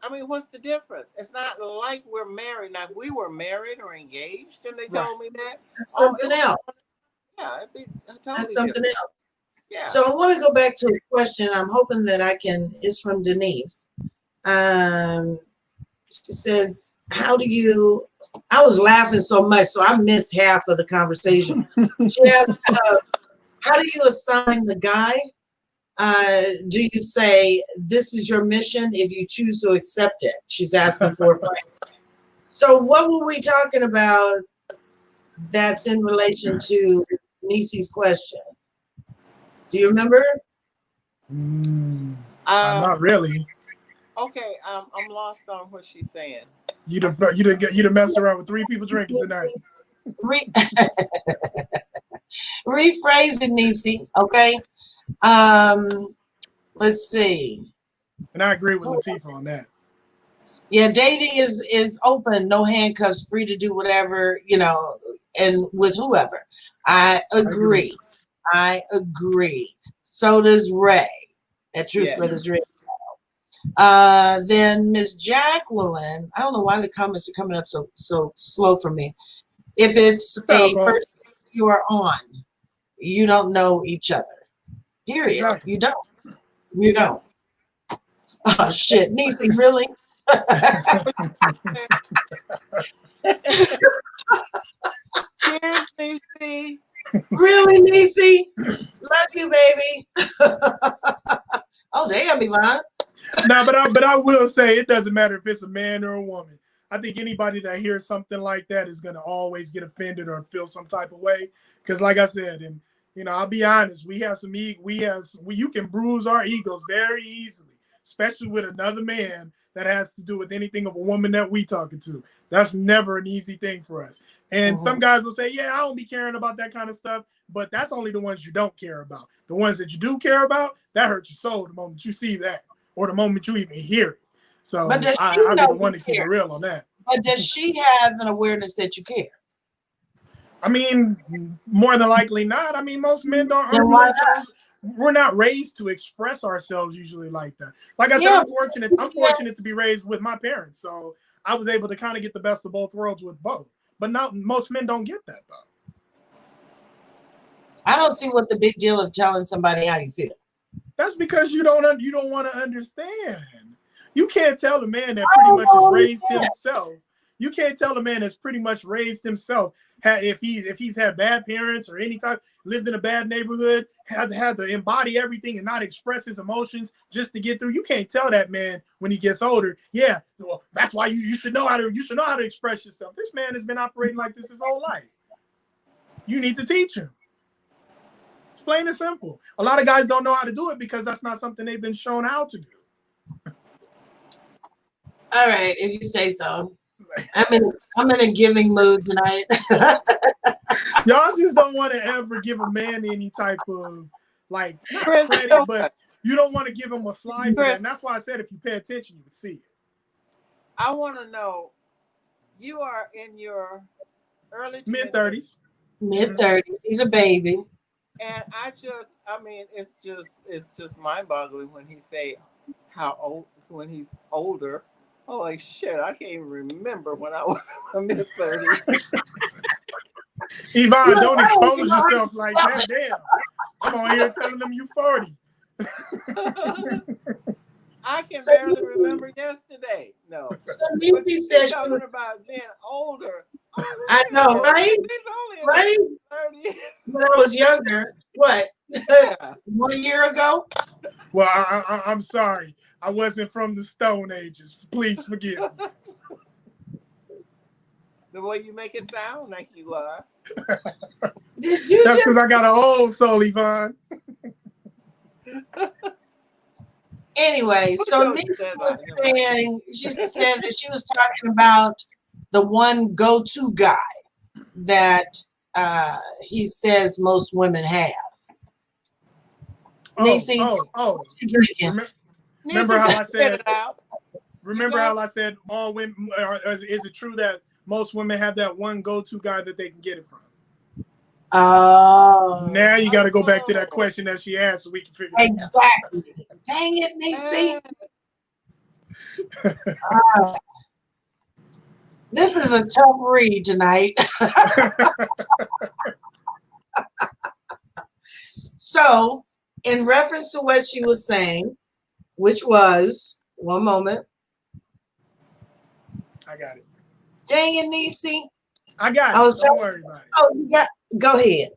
S3: I mean, what's the difference? It's not like we're married. Now, if we were married or engaged and they told me that,
S1: that's something else.
S3: Yeah, it'd be totally
S1: that's something
S3: different.
S1: else.
S3: Yeah.
S1: So I want to go back to a question. I'm hoping that I can. It's from Denise. She says, "How do you?" I was laughing so much, so I missed half of the conversation. She asked, how do you assign the guy? Do you say, this is your mission if you choose to accept it? She's asking for a friend. So what were we talking about that's in relation to Nisi's question? Do you remember?
S2: Not really.
S3: Okay, I'm lost on what she's saying.
S2: You done messed around with 3 people drinking tonight.
S1: Rephrase it, Nisi. Okay. Let's see.
S2: And I agree with Latifah on that.
S1: Yeah, dating is open, no handcuffs, free to do whatever, and with whoever. I agree. So does Ray at Truth Brothers Radio. Then Miss Jacqueline, I don't know why the comments are coming up so slow for me. If it's a person you are on, you don't know each other. Period. Exactly. You don't. Oh shit, Nisi, really?
S3: Cheers, Niecy.
S1: Really, Niecy? Love you, baby. Oh, damn, Yvonne.
S2: No, but I will say it doesn't matter if it's a man or a woman. I think anybody that hears something like that is going to always get offended or feel some type of way. Because, like I said, and I'll be honest, we have some you can bruise our egos very easily, especially with another man that has to do with anything of a woman that we talking to. That's never an easy thing for us. And some guys will say, yeah, I don't be caring about that kind of stuff, but that's only the ones you don't care about. The ones that you do care about, that hurts your soul the moment you see that or the moment you even hear it. So I'll be the one to keep it real on that.
S1: But does she have an awareness that you care?
S2: I mean, more than likely not. I mean, most men don't. We're not raised to express ourselves usually like that. Like I said, I'm fortunate to be raised with my parents, so I was able to kind of get the best of both worlds with both. But not most men don't get that though.
S1: I don't see what the big deal of telling somebody how you feel.
S2: That's because you don't want to understand. You can't tell the man that pretty much has raised himself. You can't tell a man that's pretty much raised himself if he's had bad parents or any type, lived in a bad neighborhood, had to embody everything and not express his emotions just to get through. You can't tell that man when he gets older. Yeah, well, that's why you should know how to express yourself. This man has been operating like this his whole life. You need to teach him. It's plain and simple. A lot of guys don't know how to do it because that's not something they've been shown how to do.
S1: All right, if you say so. I'm in a giving mood tonight.
S2: Y'all just don't want to ever give a man any type of credit, but you don't want to give him a slide for that. And that's why I said if you pay attention, you can see it.
S3: I want to know, you are in your early
S2: mid-30s.
S1: Mid-30s. He's a baby.
S3: And it's just mind-boggling when he say when he's older. Oh, like shit, I can't even remember when I was in my mid-30s.
S2: Yvonne, don't expose yourself like that. Damn. I'm on here telling them you 40.
S3: I can barely remember yesterday. No.
S1: So Niecy said she
S3: talking about being older.
S1: I know, right? Right? When I was younger, what? 1 year ago?
S2: Well, I'm sorry. I wasn't from the Stone Ages. Please forgive me.
S3: The way you make it sound like you are.
S1: That's
S2: because I got an old soul, Yvonne.
S1: Anyway, so Niecy was saying, she said that she was talking about the one go-to guy that he says most women have. Niecy,
S2: remember how I said? Remember how I said all women? Is it true that most women have that one go-to guy that they can get it from?
S1: Oh.
S2: Now you got to go back to that question that she asked so we can figure it out.
S1: Exactly. Dang it, Niecy. This is a tough read tonight. So, in reference to what she was saying, which was, one moment.
S2: I got it.
S1: Dang it, Niecy.
S2: I got it. Don't worry about it.
S1: Oh, you got. Go ahead.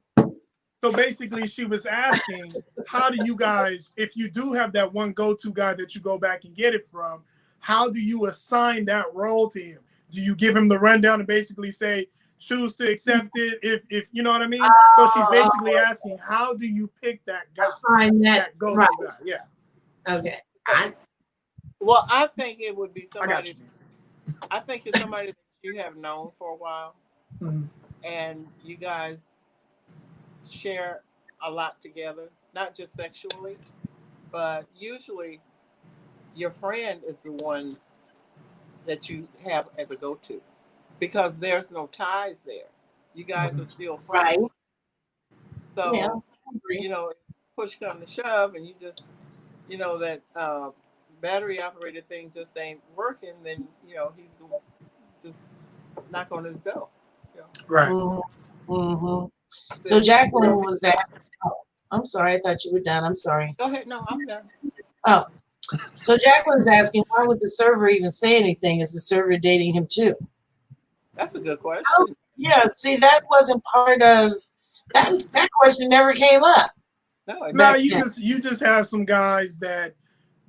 S2: So basically, she was asking, how do you guys, if you do have that one go-to guy that you go back and get it from, how do you assign that role to him? Do you give him the rundown and basically say, choose to accept it if you know what I mean? So she's basically asking, how do you pick that guy?
S1: Assign that
S2: go-to
S1: right.
S2: guy. Yeah.
S1: Okay.
S3: Well, I think it would be somebody.
S2: I got you.
S3: I think it's somebody that you have known for a while, and you guys share a lot together, not just sexually, but usually your friend is the one that you have as a go-to because there's no ties there. You guys are still friends. Right. So, push come to shove and you just, that battery operated thing just ain't working, then, he's just knock on his door.
S2: Right.
S1: Mm-hmm. So Jacqueline was asking, I'm sorry, I thought you were done. I'm sorry.
S3: Go ahead. No, I'm done.
S1: Oh, So Jacqueline's asking, why would the server even say anything? Is the server dating him too?
S3: That's a good question.
S1: Oh, yeah, see, that wasn't part of that question never came up.
S2: No, you just have some guys that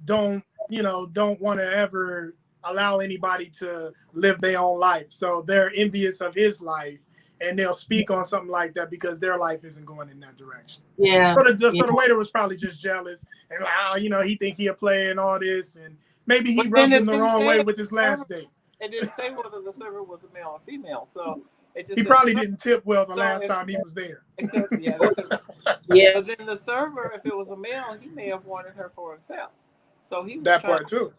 S2: don't want to ever allow anybody to live their own life. So they're envious of his life, and they'll speak on something like that because their life isn't going in that direction.
S1: Yeah.
S2: So the waiter was probably just jealous and like, he think he'll play and all this, and maybe he rubbed him the wrong way with his last date.
S3: It didn't say whether the server was a male or female, so it just
S2: he probably didn't tip well the last time he was there.
S3: Yeah. But then the server, if it was a male, he may have wanted her for himself. So he was
S2: that part too.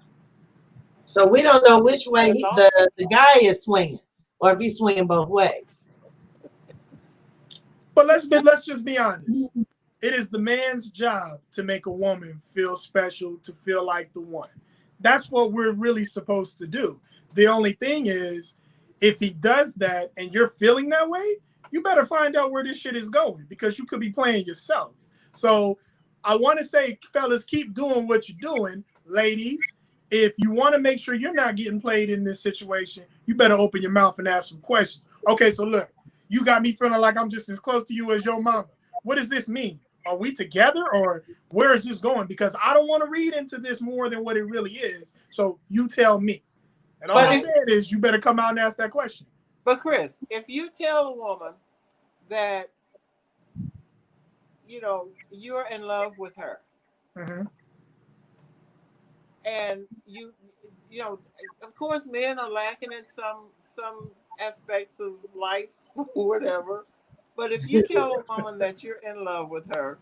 S1: So we don't know which way the guy is swinging, or if he's swinging both ways.
S2: But let's just be honest. It is the man's job to make a woman feel special, to feel like the one. That's what we're really supposed to do. The only thing is, if he does that and you're feeling that way, you better find out where this shit is going, because you could be playing yourself. So I want to say, fellas, keep doing what you're doing. Ladies, if you want to make sure you're not getting played in this situation, you better open your mouth and ask some questions. Okay, so look, you got me feeling like I'm just as close to you as your mama. What does this mean? Are we together, or where is this going? Because I don't want to read into this more than what it really is. So you tell me. And all I'm saying is, you better come out and ask that question.
S3: But Chris, if you tell a woman that, you're in love with her,
S2: mm-hmm.
S3: and you of course, men are lacking in some aspects of life, whatever. But if you tell a woman that you're in love with her,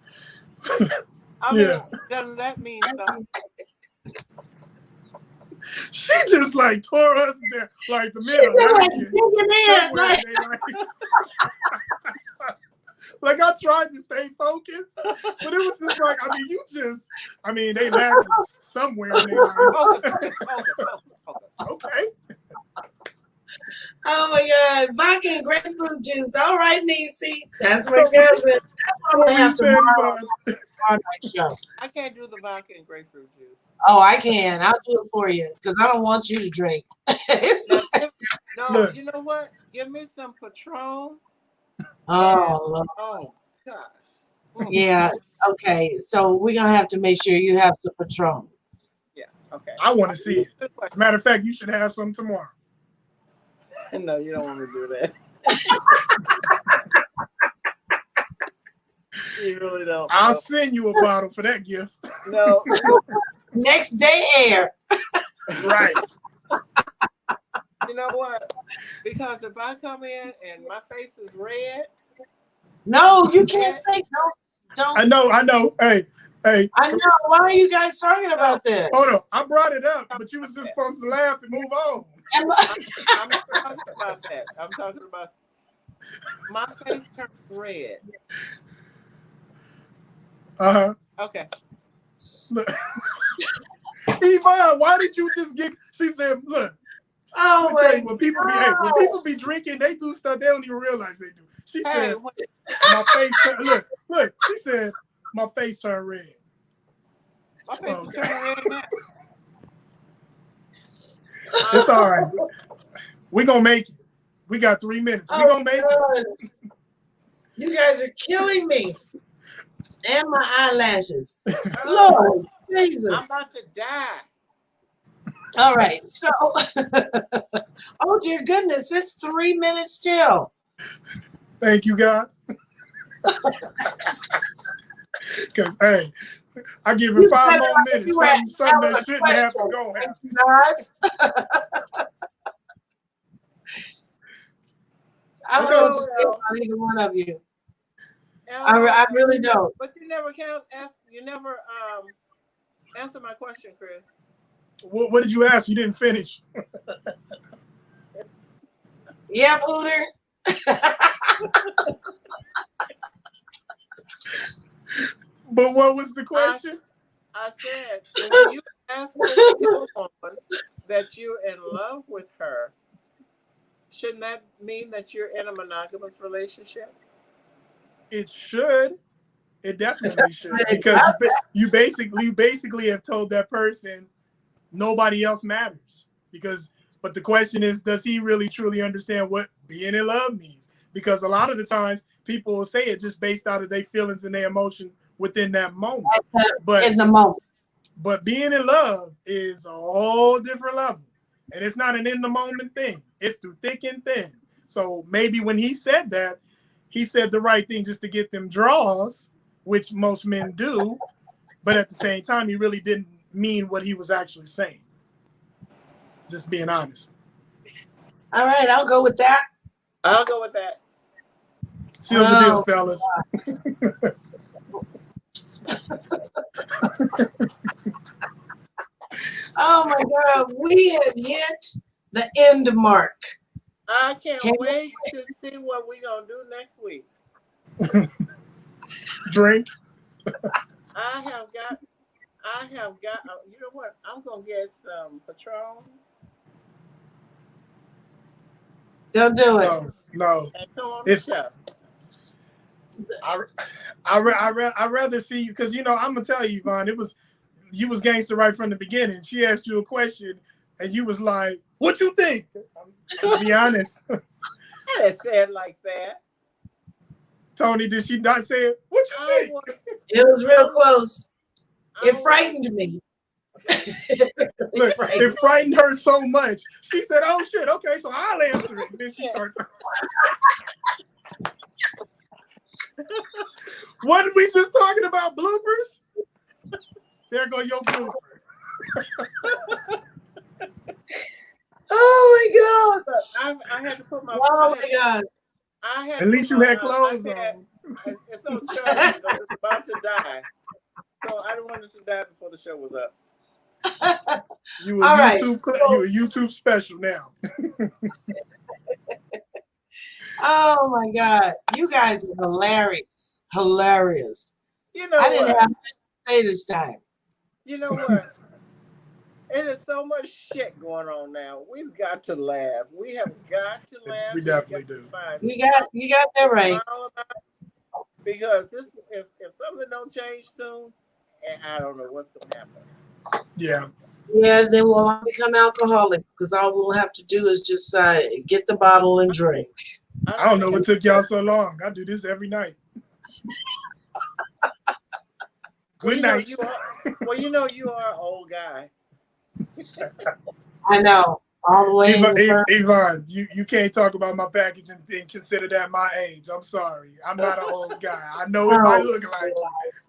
S3: I mean, doesn't that mean something?
S2: She just like tore us down, like the men. Like I tried to stay focused, but it was just like, they laughed somewhere in their life.
S3: Focus.
S2: Okay.
S1: Oh my God, vodka and grapefruit juice. All right, Niecy. That's what goes with. I'm gonna have tomorrow night show.
S3: I can't do the vodka and grapefruit juice.
S1: Oh, I can. I'll do it for you because I don't want you to drink.
S3: No, you know what? Give me some Patron.
S1: Oh
S3: gosh.
S1: Yeah. Okay. So we're gonna have to make sure you have some Patron.
S3: Yeah. Okay.
S2: I want to see it. As a matter of fact, you should have some tomorrow.
S3: No, you don't want to do that. You really don't.
S2: I'll send you a bottle for that gift.
S3: No.
S1: Next day air.
S2: Right.
S3: You know what? Because if I come in and my face is red.
S1: No, you can't say don't.
S2: I know. Hey.
S1: I know. Why are you guys talking about this?
S2: Hold on. I brought it up, but you was just supposed to laugh and move on.
S3: I'm not talking about that. I'm talking about my face turns red.
S2: Uh-huh.
S3: Okay.
S2: Look. Yvonne, why did you just get? She said, "Look."
S1: Oh my
S2: when people be drinking, they do stuff they don't even realize they do. She said, "My face look." She said, "My face turned red."
S3: My face is turning red now.
S2: It's all right. We're gonna make it. We got 3 minutes. We're gonna make it.
S1: You guys are killing me. And my eyelashes. Lord Jesus.
S3: I'm about to die.
S1: All right. So oh dear goodness, it's 3 minutes still.
S2: Thank you, God. Because hey, I give it 5 more minutes. Something that shouldn't happen going to happen.
S1: God. I don't know what to say about either one of you. I really don't.
S3: But you never answer my question, Chris.
S2: What did you ask? You didn't finish.
S1: Yeah, Pooter.
S2: But what was the question?
S3: I said, when you ask me to tell a woman that you're in love with her, shouldn't that mean that you're in a monogamous relationship?
S2: It should. It definitely should, because you basically have told that person nobody else matters. But the question is, does he really truly understand what being in love means? Because a lot of the times people will say it just based out of their feelings and their emotions within that moment. But
S1: in the moment.
S2: But being in love is a whole different level. And it's not an in the moment thing. It's through thick and thin. So maybe when he said that, he said the right thing just to get them draws, which most men do. But at the same time, he really didn't mean what he was actually saying. Just being honest.
S1: All right, I'll go with that.
S3: I'll go with that.
S2: Seal the deal, fellas.
S1: Oh my God, we have hit the end mark.
S3: I can't wait to see what we're gonna do next week.
S2: Drink.
S3: I have got. You know what? I'm gonna get some Patron.
S1: Don't do it.
S2: No.
S3: And come on the show.
S2: I'd rather see you, because I'm gonna tell you, Yvonne, you was gangster right from the beginning. She asked you a question and you was like, "What you think?" I'm gonna be honest.
S3: I didn't say it like that.
S2: Tony, did she not say it? What you think?
S1: It was real close. It frightened me.
S2: Look, it frightened her so much. She said, "Oh shit, okay, so I'll answer it." And then she started talking. What we just talking about? Bloopers? There go your blooper.
S1: Oh my
S3: God! I had to put my.
S1: Oh my God!
S2: At least you had clothes on.
S3: It's so chilly. It's about to die. So I don't want it to die before the show was up.
S2: You a YouTube special now.
S1: Oh my God. You guys are hilarious. Hilarious.
S3: You know
S1: I didn't
S3: what?
S1: have much to say this time.
S3: You know what? It is so much shit going on now. We've got to laugh. We have got to laugh.
S2: We definitely do.
S1: You got that right.
S3: Because if something don't change soon, I don't know what's gonna happen.
S2: Yeah.
S1: Yeah, then we'll all become alcoholics, because all we'll have to do is just get the bottle and drink.
S2: I don't know what took y'all so long. I do this every night. Good night.
S3: You are an old guy.
S1: I know. All the way.
S2: Yvonne, you can't talk about my package and consider that my age. I'm sorry. I'm not an old guy. I know it might look like it,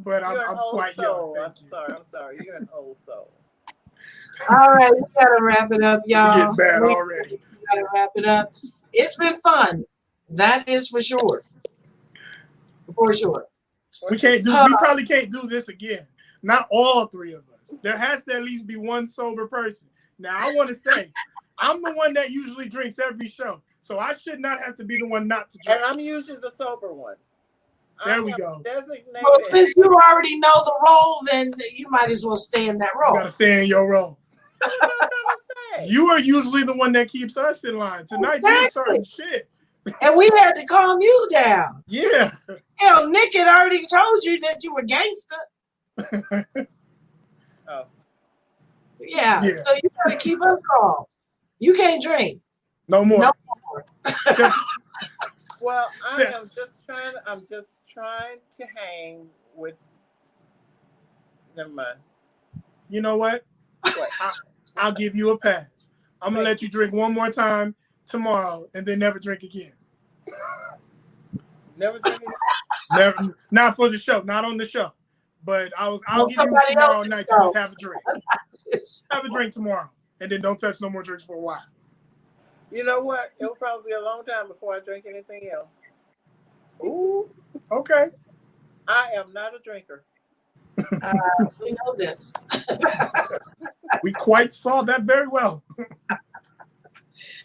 S2: but I'm quite young.
S3: I'm sorry. You're an old soul.
S1: All right, we gotta wrap it up, y'all.
S2: We're getting bad already.
S1: We gotta wrap it up. It's been fun. That is for sure. For sure.
S2: We probably can't do this again. Not all three of us. There has to at least be one sober person. Now, I want to say, I'm the one that usually drinks every show, so I should not have to be the one not to drink.
S3: And I'm usually the sober one.
S2: There we go.
S1: Well, since you already know the role, then you might as well stay in that role.
S2: You got to stay in your role. You are usually the one that keeps us in line. Tonight, you starting shit.
S1: And we had to calm you down.
S2: Yeah.
S1: Hell, Nick had already told you that you were gangster.
S3: Oh.
S1: Yeah. So you got to keep us calm. You can't drink.
S2: No more.
S1: No more.
S3: Well, I'm just trying to hang with. Never mind.
S2: You know what? I'll give you a pass. I'm gonna let you drink one more time tomorrow, and then never drink again.
S3: Never drink again.
S2: Never. Not for the show. Not on the show. But I'll give you tomorrow night to just have a drink. Have a drink tomorrow, and then don't touch no more drinks for a while.
S3: You know what? It'll probably be a long time before I drink anything else.
S2: Ooh. Okay.
S3: I am not a drinker.
S1: We know this.
S2: We quite saw that very well.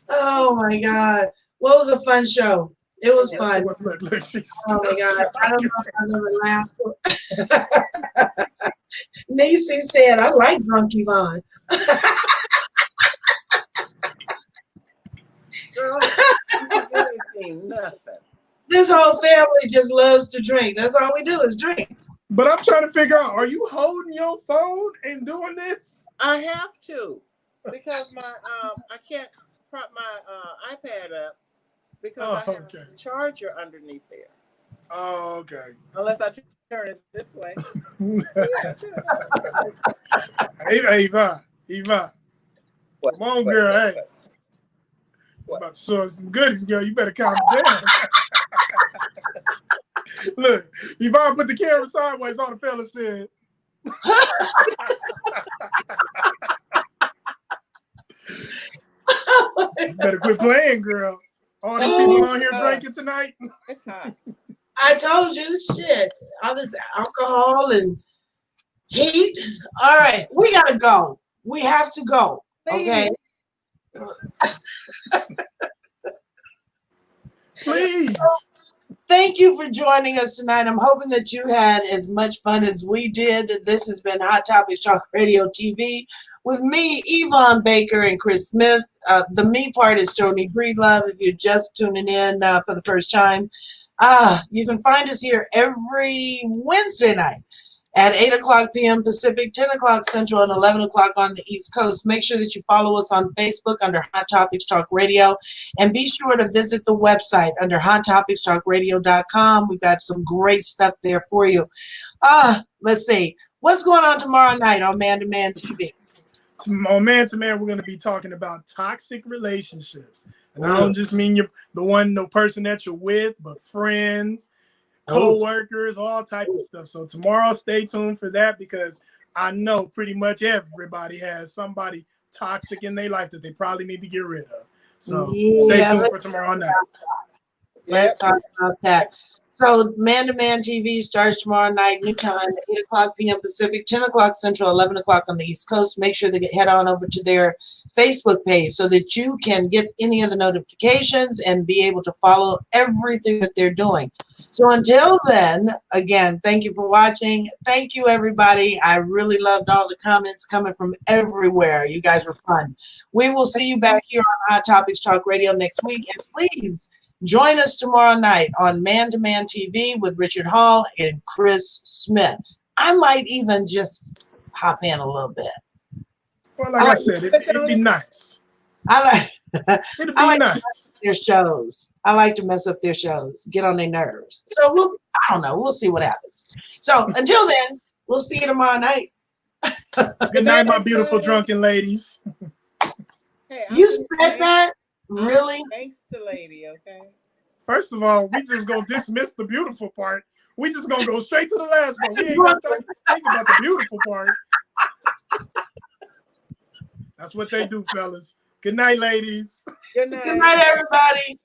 S1: Oh my God. Well, it was a fun show. It was fun.
S2: Look,
S1: oh my God. I don't know if I've ever laughed. Nisi said, I like drunk Yvonne.
S3: Girl, you really seen nothing.
S1: This whole family just loves to drink. That's all we do is drink.
S2: But I'm trying to figure out, are you holding your phone and doing this?
S3: I have to because my I can't prop my iPad up because I have a charger underneath there.
S2: Oh, okay.
S3: Unless I turn it this way.
S2: Hey, Yvonne.
S3: What?
S2: Come on, girl. Hey. I'm about to show us some goodies, girl. You better calm down. Look, Yvonne put the camera sideways on the fella said. You better quit playing, girl. All these people on here drinking tonight.
S3: It's hot.
S1: I told you, shit. All this alcohol and heat. All right, we gotta go. We have to go. Okay.
S2: Please.
S1: Thank you for joining us tonight. I'm hoping that you had as much fun as we did. This has been Hot Topics Talk Radio TV with me, Yvonne Baker, and Chris Smith. The me part is Tony Breedlove. If you're just tuning in for the first time, you can find us here every Wednesday night at 8 o'clock p.m. Pacific, 10 o'clock Central, and 11 o'clock on the East Coast. Make sure that you follow us on Facebook under Hot Topics Talk Radio, and be sure to visit the website under hottopicstalkradio.com. We've got some great stuff there for you. Let's see. What's going on tomorrow night on Man to Man TV?
S2: On Man to Man, we're going to be talking about toxic relationships. And I don't just mean the person that you're with, but friends, co-workers, all type of stuff. So tomorrow, stay tuned for that, because I know pretty much everybody has somebody toxic in their life that they probably need to get rid of. So stay tuned for tomorrow night.
S1: Let's talk about that. So Man to Man TV starts tomorrow night, new time, 8 o'clock p.m. Pacific, 10 o'clock Central, 11 o'clock on the East Coast. Make sure to head on over to their Facebook page so that you can get any of the notifications and be able to follow everything that they're doing. So until then, again, thank you for watching. Thank you, everybody. I really loved all the comments coming from everywhere. You guys were fun. We will see you back here on Hot Topics Talk Radio next week. And please join us tomorrow night on Man to Man TV with Richard Hall and Chris Smith. I might even just hop in a little bit.
S2: Well, like I said, it'd be nice. It'd be nice.
S1: Their shows. I like to mess up their shows, get on their nerves. So I don't know. We'll see what happens. So until then, we'll see you tomorrow night.
S2: Good night, my beautiful drunken ladies.
S3: Hey,
S1: you said that? Really?
S3: Thanks to lady, okay?
S2: First of all, we just gonna dismiss the beautiful part. We just gonna go straight to the last part. We ain't gonna think about the beautiful part. That's what they do, fellas. Good night, ladies.
S3: Good night.
S1: Good night, everybody.